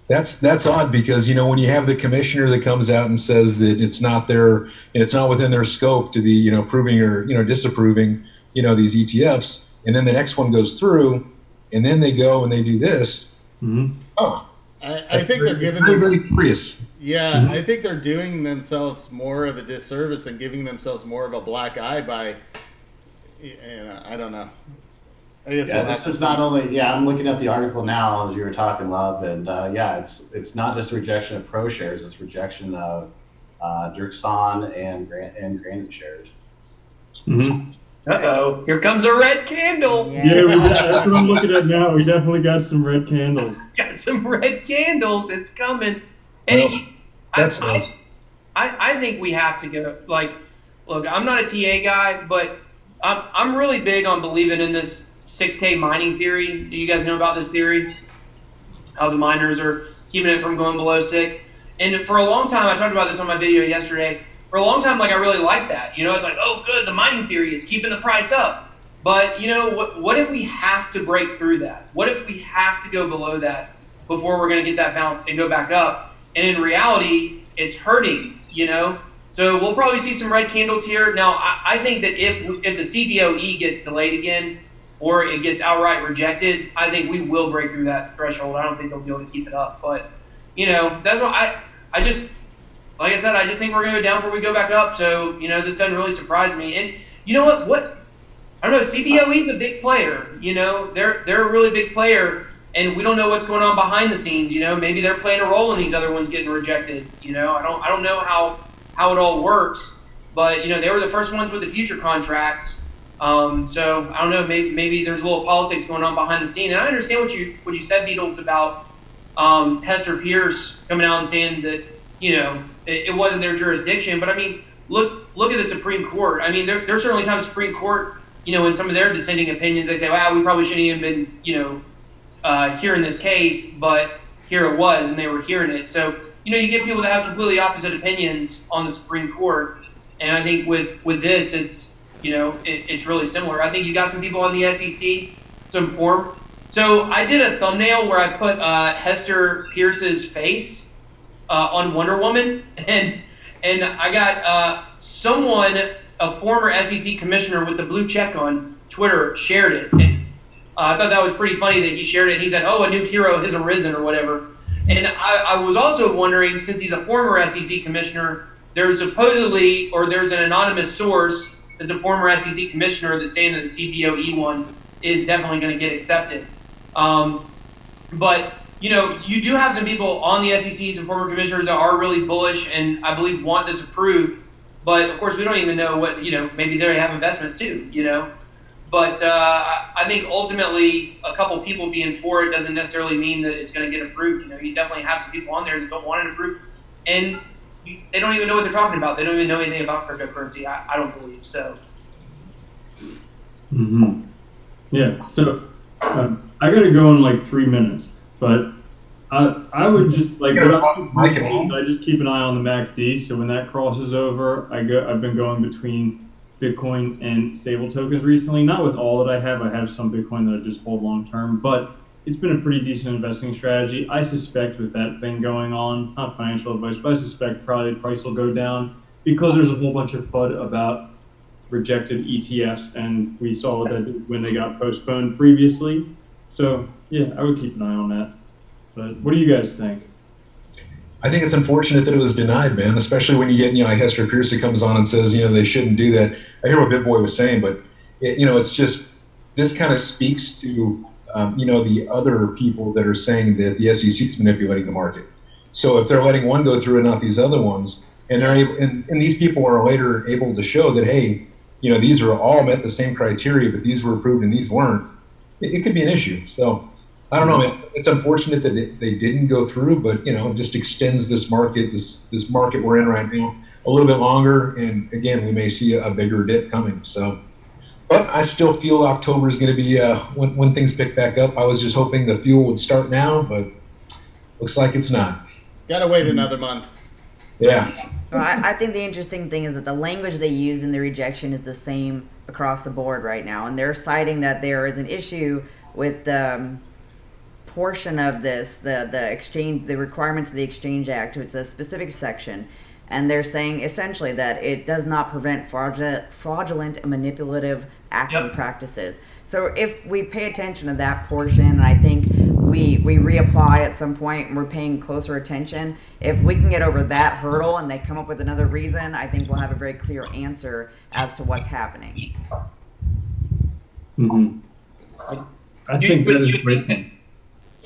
That's odd because, when you have the commissioner that comes out and says that it's not their, and it's not within their scope to be, approving or, disapproving, these ETFs, and then the next one goes through, and then they go and they do this. Mm-hmm. Oh, I think they're giving very, very curious. Yeah, Mm-hmm. I think they're doing themselves more of a disservice and giving themselves more of a black eye by, I don't know. I guess Yeah, this is not only. Yeah, I'm looking at the article now as you were talking, Love, and it's not just a rejection of pro shares; it's rejection of Dirkson and Granite shares. Mm-hmm. Uh-oh, here comes a red candle. Yeah, that's what I'm looking at now. We definitely got some red candles. Got some red candles. It's coming. And That's nice. I think we have to go. Look, I'm not a TA guy, but I'm really big on believing in this 6K mining theory. Do you guys know about this theory? How the miners are keeping it from going below 6. And for a long time, I talked about this on my video yesterday. For a long time, I really liked that. It's like, oh, good, the mining theory, it's keeping the price up. But, what if we have to break through that? What if we have to go below that before we're going to get that bounce and go back up? And in reality, it's hurting, So we'll probably see some red candles here. Now, I think that if the CBOE gets delayed again or it gets outright rejected, I think we will break through that threshold. I don't think they'll be able to keep it up. But, that's what I just, like I said, I just think we're going to go down before we go back up. So, this doesn't really surprise me. And you know what? I don't know. CBOE is a big player. They're a really big player. And we don't know what's going on behind the scenes. Maybe they're playing a role in these other ones getting rejected. I don't know how it all works, but they were the first ones with the future contracts. So I don't know. Maybe there's a little politics going on behind the scene. And I understand what you said, Beadles, about Hester Pierce coming out and saying that it wasn't their jurisdiction. But I mean, look at the Supreme Court. I mean, there's certainly times Supreme Court, in some of their dissenting opinions, they say, wow, we probably shouldn't even been hearing this case, but here it was, and they were hearing it. So, you get people that have completely opposite opinions on the Supreme Court, and I think with this, it's, it's really similar. I think you got some people on the SEC to inform. So I did a thumbnail where I put Hester Pierce's face on Wonder Woman, and I got someone, a former SEC commissioner with the blue check on Twitter, shared it. And I thought that was pretty funny that he shared it. He said, oh, a new hero has arisen or whatever. And I was also wondering, since he's a former SEC commissioner, there's supposedly, or there's an anonymous source that's a former SEC commissioner that's saying that the CBOE one is definitely going to get accepted. But, you do have some people on the SECs and former commissioners that are really bullish and I believe want this approved. But, of course, we don't even know what, maybe they have investments too, But I think ultimately a couple people being for it doesn't necessarily mean that it's going to get approved. You definitely have some people on there that don't want it approved. And they don't even know what they're talking about. They don't even know anything about cryptocurrency, I don't believe. So. Mm-hmm. Yeah. So I got to go in like 3 minutes. But I would just, I just keep an eye on the MACD. So when that crosses over, I've been going between Bitcoin and stable tokens recently. Not with all that I have some Bitcoin that I just hold long term, but it's been a pretty decent investing strategy. I suspect with that thing going on, not financial advice, but I suspect probably the price will go down because there's a whole bunch of FUD about rejected ETFs, and we saw what that did when they got postponed previously. So yeah, I would keep an eye on that. But what do you guys think? I think it's unfortunate that it was denied, man, especially when you get, Hester Pierce that comes on and says, they shouldn't do that. I hear what BitBoy was saying, but, it's just, this kind of speaks to, the other people that are saying that the SEC is manipulating the market. So if they're letting one go through and not these other ones, and they're able, and these people are later able to show that, hey, these are all met the same criteria, but these were approved and these weren't, it could be an issue. So I don't know, man. It's unfortunate that they didn't go through, but it just extends this market, this market we're in right now, a little bit longer. And again, we may see a bigger dip coming. So But I still feel October is going to be when things pick back up. I was just hoping the fuel would start now, but looks like it's not. Gotta wait another month. Yeah. Well, I think the interesting thing is that the language they use in the rejection is the same across the board right now, and they're citing that there is an issue with the portion of this, the requirements of the Exchange Act. It's a specific section, and they're saying essentially that it does not prevent fraudulent and manipulative acts and practices. So if we pay attention to that portion, and I think we reapply at some point and we're paying closer attention, if we can get over that hurdle and they come up with another reason, I think we'll have a very clear answer as to what's happening. Mm-hmm. I think that is great.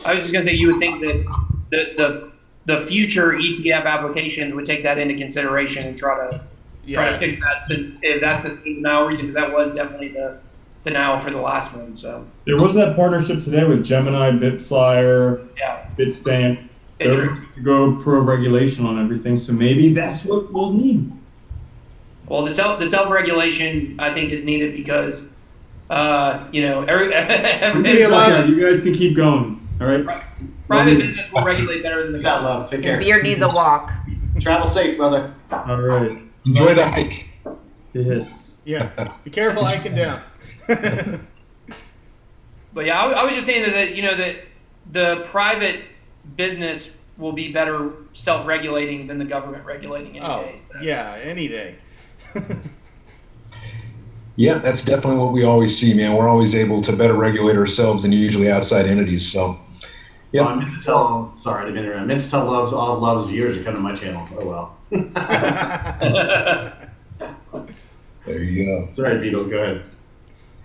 I was just going to say, you would think that the future ETF applications would take that into consideration and try to fix that, since if that's the same denial reason, because that was definitely the denial for the last one. So there was that partnership today with Gemini, Bitflyer, Bitstamp. They're to go pro regulation on everything, so maybe that's what we'll need. Well, the self-regulation I think is needed because you know, you guys can keep going. All right. Private business will regulate better than the government. Love. Take care. His beard needs a walk. Travel safe, brother. All right. Enjoy the hike. Yes. Yeah. Be careful hiking down. But yeah, I was just saying that you know that the private business will be better self-regulating than the government regulating any day. So. Yeah, any day. Yeah, that's definitely what we always see, man. We're always able to better regulate ourselves than usually outside entities. So, yeah. Well, I meant to tell. Sorry, I didn't interrupt. I meant to tell all of Love's viewers to come to my channel. Oh well. There you go. Sorry, Beadles. Go ahead.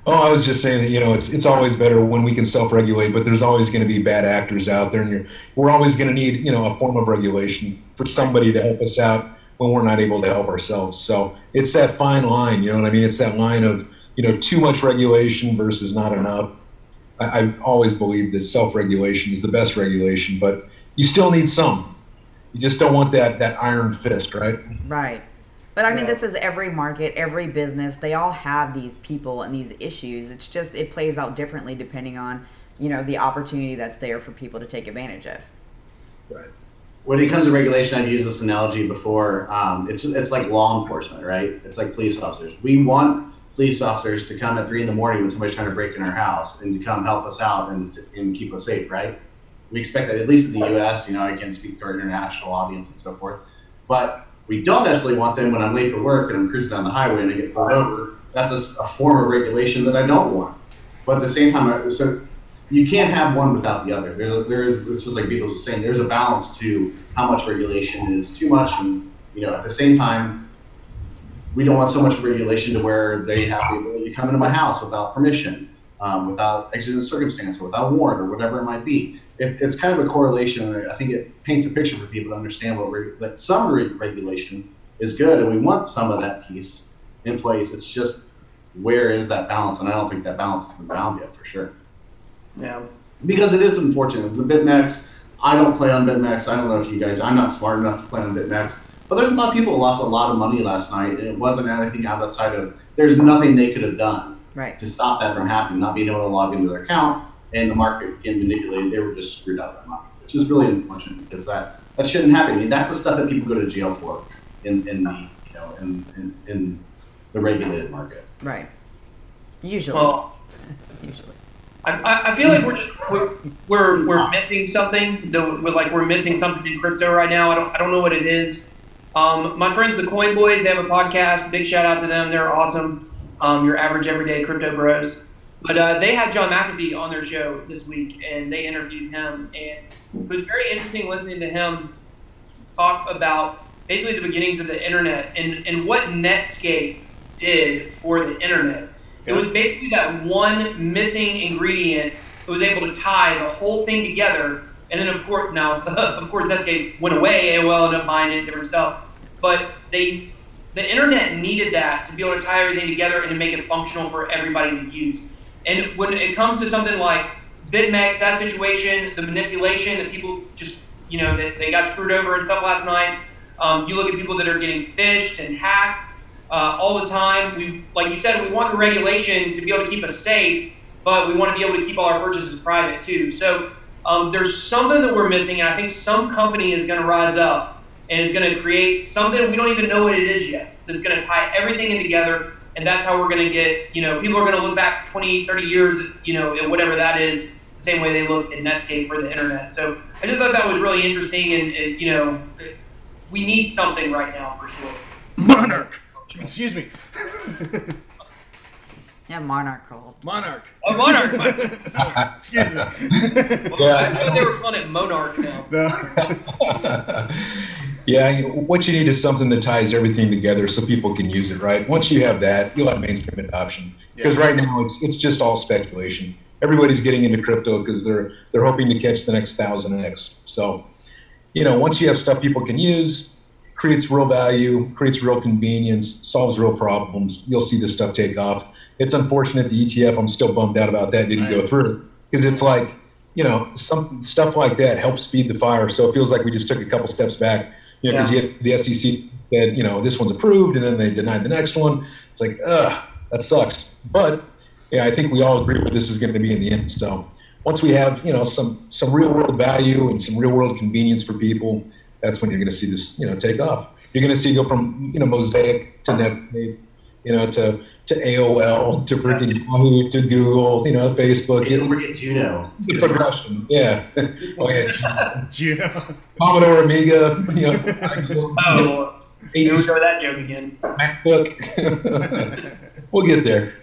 Oh, I was just saying that, you know, it's always better when we can self-regulate, but there's always going to be bad actors out there, and we're always going to need, you know, a form of regulation for somebody to help us out when we're not able to help ourselves. So it's that fine line, you know what I mean? It's that line of, you know, too much regulation versus not enough. I always believe that self-regulation is the best regulation, but you still need some. You just don't want that iron fist, right? Right. But I mean, this is every market, every business. They all have these people and these issues. It's just, it plays out differently depending on, you know, the opportunity that's there for people to take advantage of. Right. When it comes to regulation, I've used this analogy before. It's like law enforcement, right? It's like police officers. We want police officers to come at 3 a.m. when somebody's trying to break in our house and to come help us out and keep us safe, right? We expect that, at least in the U.S., you know, I can't speak to our international audience and so forth, but we don't necessarily want them when I'm late for work and I'm cruising down the highway and I get pulled over. That's a form of regulation that I don't want. But at the same time, so you can't have one without the other. It's just like Beadles was saying, there's a balance to how much regulation is too much, and you know, at the same time, we don't want so much regulation to where they have the ability to come into my house without permission, without exigent circumstance, without warrant, or whatever it might be. It's kind of a correlation, and I think it paints a picture for people to understand that some regulation is good, and we want some of that piece in place. It's just, where is that balance? And I don't think that balance has been found yet, for sure. Yeah. Because it is unfortunate. The BitMEX, I don't play on BitMEX. I don't know if you guys, I'm not smart enough to play on BitMEX. But there's a lot of people who lost a lot of money last night, and it wasn't anything outside of, there's nothing they could have done to stop that from happening, not being able to log into their account, and the market getting manipulated. They were just screwed out of their money, which is really unfortunate, because that shouldn't happen. I mean, that's the stuff that people go to jail for in the regulated market. Right. Usually. Well, usually. I feel like we're missing something. We're missing something in crypto right now. I don't know what it is. My friends, the Coin Boys, they have a podcast. Big shout out to them. They're awesome. Your average everyday crypto bros. But they had John McAfee on their show this week, and they interviewed him. And it was very interesting listening to him talk about basically the beginnings of the internet and what Netscape did for the internet. It was basically that one missing ingredient that was able to tie the whole thing together. And then, of course, Netscape went away. AOL ended up buying it, different stuff. But the internet needed that to be able to tie everything together and to make it functional for everybody to use. And when it comes to something like BitMEX, that situation, the manipulation that people just, you know, that they got screwed over and stuff last night. You look at people that are getting phished and hacked. all the time. We, like you said, we want the regulation to be able to keep us safe, but we want to be able to keep all our purchases private too. So there's something that we're missing, and I think some company is going to rise up and is going to create something we don't even know what it is yet, that's going to tie everything in together, and that's how we're going to get, people are going to look back 20, 30 years, at whatever that is, the same way they look at Netscape for the internet. So I just thought that was really interesting, and we need something right now for sure. Monarch. Excuse me. Yeah, Monarch called. Monarch. Oh, Monarch. Excuse me. Well, I thought they were calling it Monarch now. No. Yeah, what you need is something that ties everything together so people can use it, right? Once you have that, you'll have mainstream adoption. Because right now it's just all speculation. Everybody's getting into crypto because they're hoping to catch the next 1000x. So, once you have stuff people can use, creates real value, creates real convenience, solves real problems, you'll see this stuff take off. It's unfortunate the ETF, I'm still bummed out about that, didn't go through. Because it's like, some stuff like that helps feed the fire. So it feels like we just took a couple steps back. Because the SEC said, this one's approved, and then they denied the next one. It's like, that sucks. But I think we all agree what this is going to be in the end. So once we have, some real world value and some real world convenience for people, that's when you're going to see this, take off. You're going to see go from, Mosaic to Netscape, to AOL, to freaking Yahoo, to Google, Facebook. Forget Juno. The progression, yeah. Oh, yeah. Juno. Commodore Amiga, Oh, here we go that joke again. MacBook. We'll get there.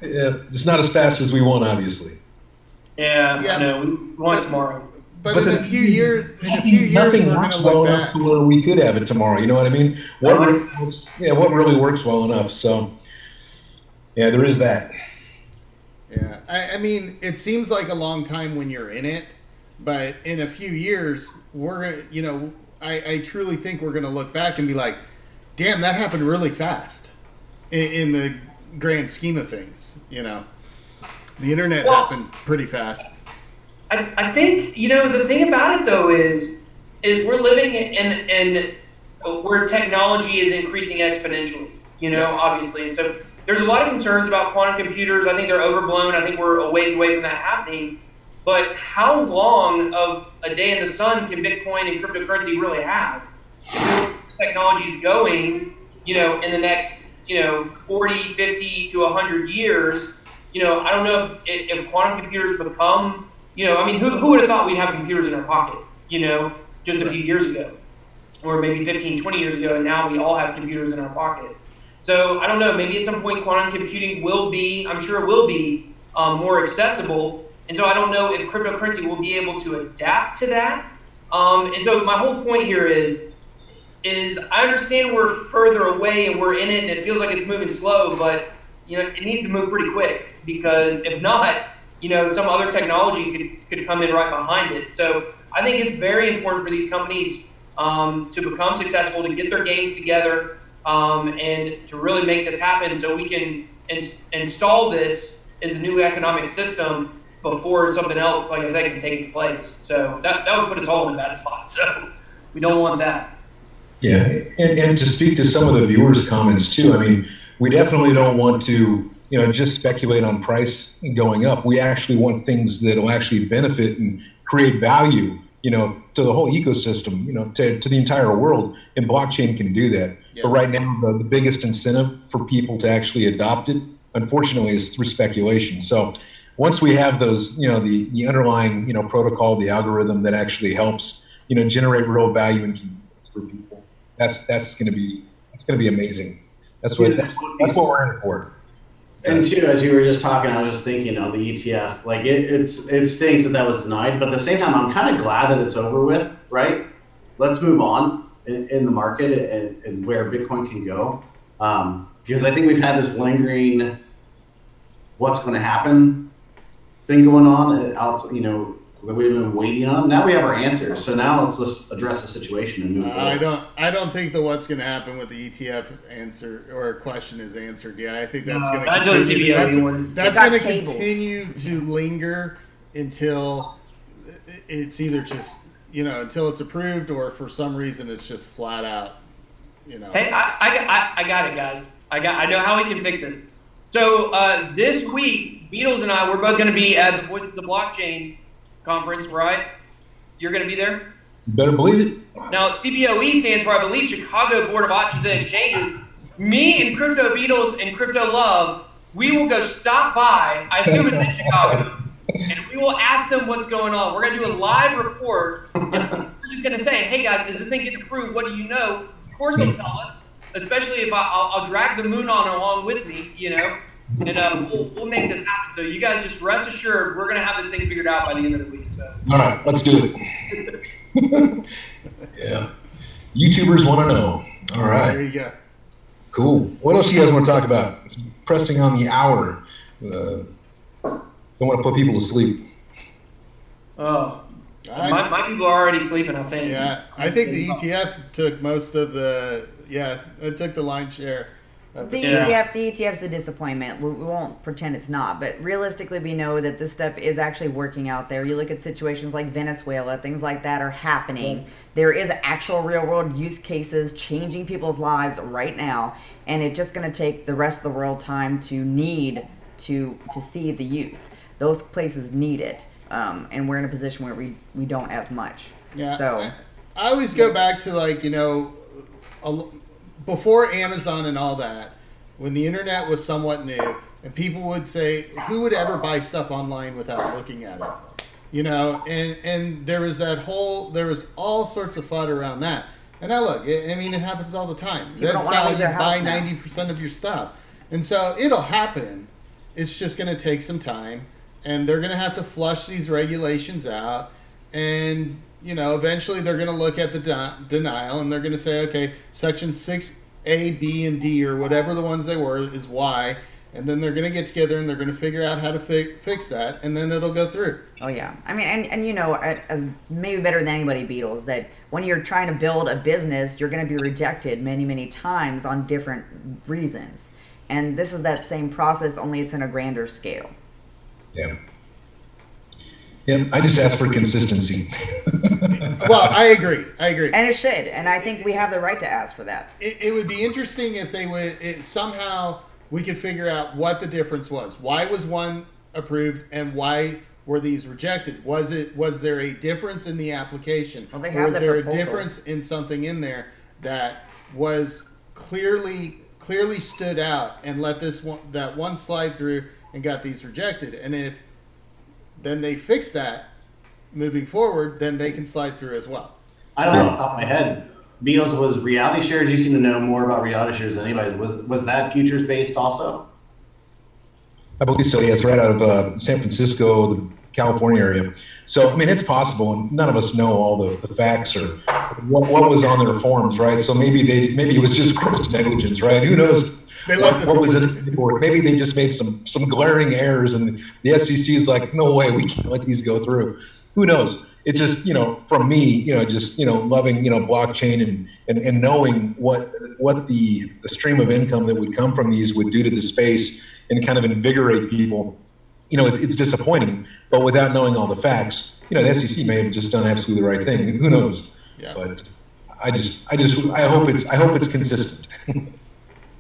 Yeah, it's not as fast as we want, obviously. Yeah. I know. We want tomorrow. But in a few years, nothing works well enough to where we could have it tomorrow. You know what I mean? What really works well enough? So, yeah, there is that. Yeah, I mean, it seems like a long time when you're in it, but in a few years, I truly think we're going to look back and be like, damn, that happened really fast in the grand scheme of things. The internet happened pretty fast. I think, the thing about it, though, is we're living in where technology is increasing exponentially, obviously. And so there's a lot of concerns about quantum computers. I think they're overblown. I think we're a ways away from that happening. But how long of a day in the sun can Bitcoin and cryptocurrency really have? Technology is going, in the next, 40, 50 to 100 years, I don't know if quantum computers become... who would have thought we'd have computers in our pocket, just a few years ago, or maybe 15, 20 years ago, and now we all have computers in our pocket. So I don't know, maybe at some point quantum computing will be, I'm sure it will be, more accessible. And so I don't know if cryptocurrency will be able to adapt to that. And so my whole point here is I understand we're further away and we're in it and it feels like it's moving slow, but it needs to move pretty quick, because if not, some other technology could come in right behind it. So I think it's very important for these companies to become successful, to get their games together, and to really make this happen so we can install this as a new economic system before something else, like I said, can take its place. So that would put us all in a bad spot. So we don't want that. Yeah, and to speak to some of the viewers' comments too, I mean, we definitely don't want to just speculate on price going up. We actually want things that will actually benefit and create value, to the whole ecosystem, to the entire world. And blockchain can do that. Yeah. But right now, the biggest incentive for people to actually adopt it, unfortunately, is through speculation. So once we have those, the underlying, protocol, the algorithm that actually helps, generate real value and convenience for people, that's going to be amazing. That's what we're in for. And too, as you were just talking, I was just thinking on the ETF, like it stinks that was denied, but at the same time, I'm kind of glad that it's over with, right? Let's move on in the market and where Bitcoin can go. Because I think we've had this lingering what's going to happen thing going on, that we've been waiting on. Now we have our answers. So now let's address the situation and move forward. I don't think that what's going to happen with the ETF answer or question is answered yet. I think that's going to continue to linger until it's either just until it's approved, or for some reason it's just flat out you know. Hey, I got it, guys. I know how we can fix this. So this week, Beadles and I, we're both going to be at the Voice of the Blockchain conference, right? You're going to be there? You better believe it. Now, CBOE stands for, I believe, Chicago Board of Options and Exchanges. Me and Crypto Beadles and Crypto Love, we will go stop by, I assume it's in Chicago, and we will ask them what's going on. We're going to do a live report. We're just going to say, hey, guys, is this thing getting approved? What do you know? Of course they'll tell us, especially if I'll drag the moon on along with me, you know, and we'll make this happen. So you guys just rest assured we're going to have this thing figured out by the end of the week. So. All right, let's do it. Yeah. YouTubers want to know. All right. There you go. Cool. What else do you guys want to talk about? It's pressing on the hour. Don't want to put people to sleep. Oh. My people are already sleeping, I think. Yeah, I think the ETF took most of the, it took the lion's share. The ETF's a disappointment. We won't pretend it's not, but realistically, we know that this stuff is actually working out there. You look at situations like Venezuela, things like that are happening. There is actual real-world use cases changing people's lives right now, and it's just going to take the rest of the world time to need to see the use. Those places need it, and we're in a position where we don't as much. Yeah. So I always go back to, like, you know, before Amazon and all that, when the internet was somewhat new, and people would say, who would ever buy stuff online without looking at it? You know, and there was all sorts of FUD around that. And now look, I mean, it happens all the time. That's how you buy 90% of your stuff. And so it'll happen. It's just going to take some time, and they're going to have to flush these regulations out, and you know, eventually they're going to look at the denial and they're going to say, okay, section 6A, B, and D, or whatever the ones they were, is Y. And then they're going to get together and they're going to figure out how to fix that, and then it'll go through. Oh, yeah. I mean, and you know, as maybe better than anybody, Beadles, that when you're trying to build a business, you're going to be rejected many, many times on different reasons. And this is that same process, only it's in a grander scale. Yeah. Yeah, I just ask for consistency. Well, I agree. And it should. And I think we have the right to ask for that. It would be interesting if they would, somehow we could figure out what the difference was. Why was one approved and why were these rejected? Was there a difference in the application? Well, they or have was there a proposals. difference in something in there that was clearly stood out and let that one slide through and got these rejected? And if then they fix that moving forward, then they can slide through as well. I don't know off the top of my head. Beadles, was reality shares, you seem to know more about reality shares than anybody. Was that futures based also? I believe so, yes, right out of San Francisco, the California area. So, I mean, it's possible, and none of us know all the facts or what was on their forms, right? So maybe it was just gross negligence, right? Who knows? What was it for? Maybe they just made some glaring errors, and the SEC is like, no way, we can't let these go through. Who knows? It's just, you know, from me, you know, just, you know, loving, you know, blockchain and knowing what the stream of income that would come from these would do to the space and kind of invigorate people. You know, it's disappointing, but without knowing all the facts, you know, the SEC may have just done absolutely the right thing. Who knows? Yeah. But I hope it's consistent.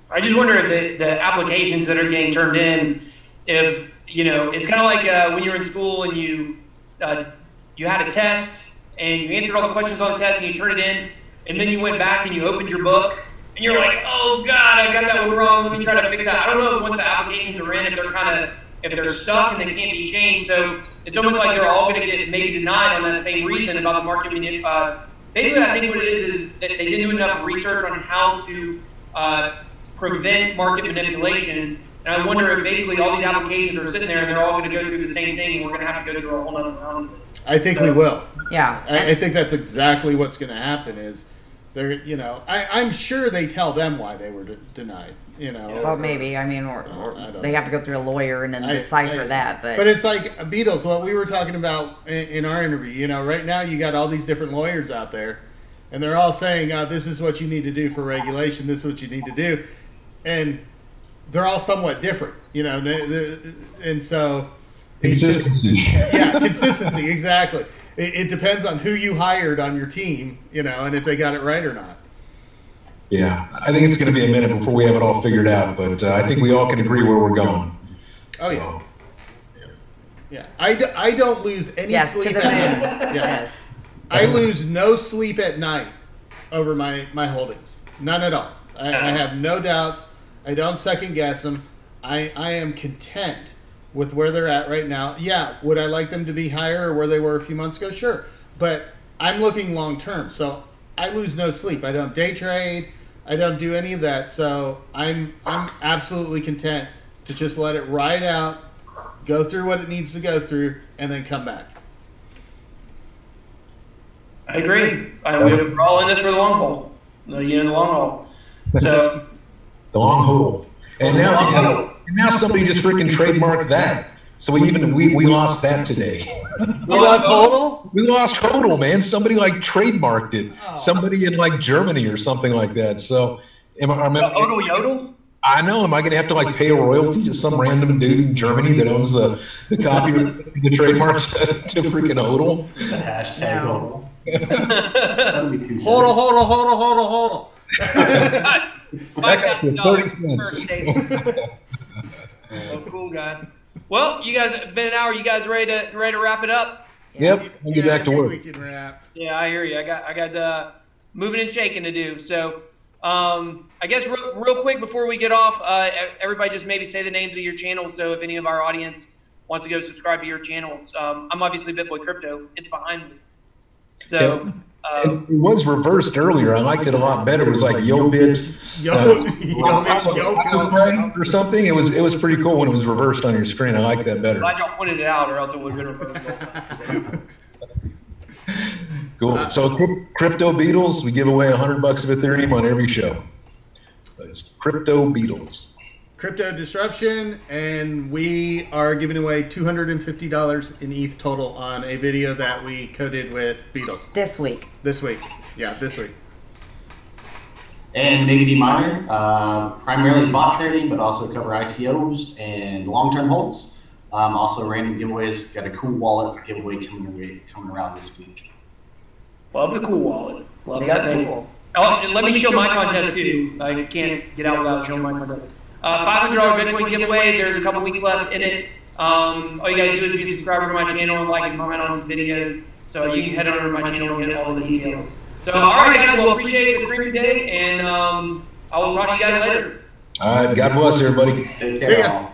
I just wonder if the applications that are getting turned in, if, you know, it's kind of like when you were in school and you had a test and you answered all the questions on the test and you turned it in, and then you went back and you opened your book and you're like, oh God, I got that one wrong. Let me try to fix that. I don't know if once the applications are in, if they're stuck and they can't be changed. So it's almost like they're all going to get maybe denied on that same reason about the market. Basically, I think what it is that they didn't do enough research on how to prevent market manipulation. And I wonder if basically all these applications are sitting there and they're all going to go through the same thing, and we're going to have to go through a whole other round of this. I think we will. Yeah. I think that's exactly what's going to happen. Is they're, you know, I'm sure they tell them why they were denied. You know. Well, maybe. I mean, or they have to go through a lawyer and then decipher that. But it's like Beadles. What we were talking about in our interview. You know, right now you got all these different lawyers out there, and they're all saying, "This is what you need to do for regulation. This is what you need to do," and they're all somewhat different, you know, and so consistency. Consistency, exactly. It depends on who you hired on your team, you know, and if they got it right or not. Yeah, I think it's going to be a minute before we have it all figured out, but I think we all can agree where we're going. Oh, yeah. Yeah, I don't lose any sleep at night. Yeah. Yes. I lose no sleep at night over my holdings. None at all. I have no doubts. I don't second guess them. I am content with where they're at right now. Yeah, would I like them to be higher or where they were a few months ago? Sure. But I'm looking long term, so I lose no sleep. I don't day trade. I don't do any of that. So I'm absolutely content to just let it ride out, go through what it needs to go through, and then come back. I agree. We're all in this for the long haul. The long haul. So the long haul. And now somebody just freaking trademarked that. So we lost that today. We lost HODL? We lost HODL, man. Somebody like trademarked it. Oh. Somebody in like Germany or something like that. So HODL Yodel? I know. Am I going to have to like pay a royalty to some random dude in Germany that owns the copy, the trademarks to freaking HODL? The hashtag HODL. HODL. That got for 30 cents. Oh, cool, guys. Well, you guys have been an hour. You guys ready to wrap it up? Yep. We'll get back to work. We can wrap. Yeah, I hear you. I got moving and shaking to do. So, I guess real quick before we get off, everybody just maybe say the names of your channels. So if any of our audience wants to go subscribe to your channels, I'm obviously BitBoy Crypto. It's behind me. So. Yes. It was reversed earlier. I liked it a lot better. It was like YoBit or something. It was pretty cool when it was reversed on your screen. I like that better. Glad y'all pointed it out, or else it would have been reversed. Cool. So Crypto Beadles, we give away $100 of Ethereum on every show. It's Crypto Beadles. Crypto Disruption, and we are giving away $250 in ETH total on a video that we coded with Beadles. This week. Yeah, this week. And Miggity Miner, primarily bot trading, but also cover ICOs and long-term holds. Also random giveaways. Got a cool wallet giveaway coming around this week. Love the cool wallet. Love that thing. Oh, let me show my contest too. I can't get out without showing my contest. $500 Bitcoin giveaway. There's a couple weeks left in it. All you gotta do is be a subscriber to my channel and like and comment on some videos. So you can head over to my channel and get all the details. So all right, guys. Well, appreciate the stream today, and I will talk to you guys later. All right. God bless everybody. Take care. See ya.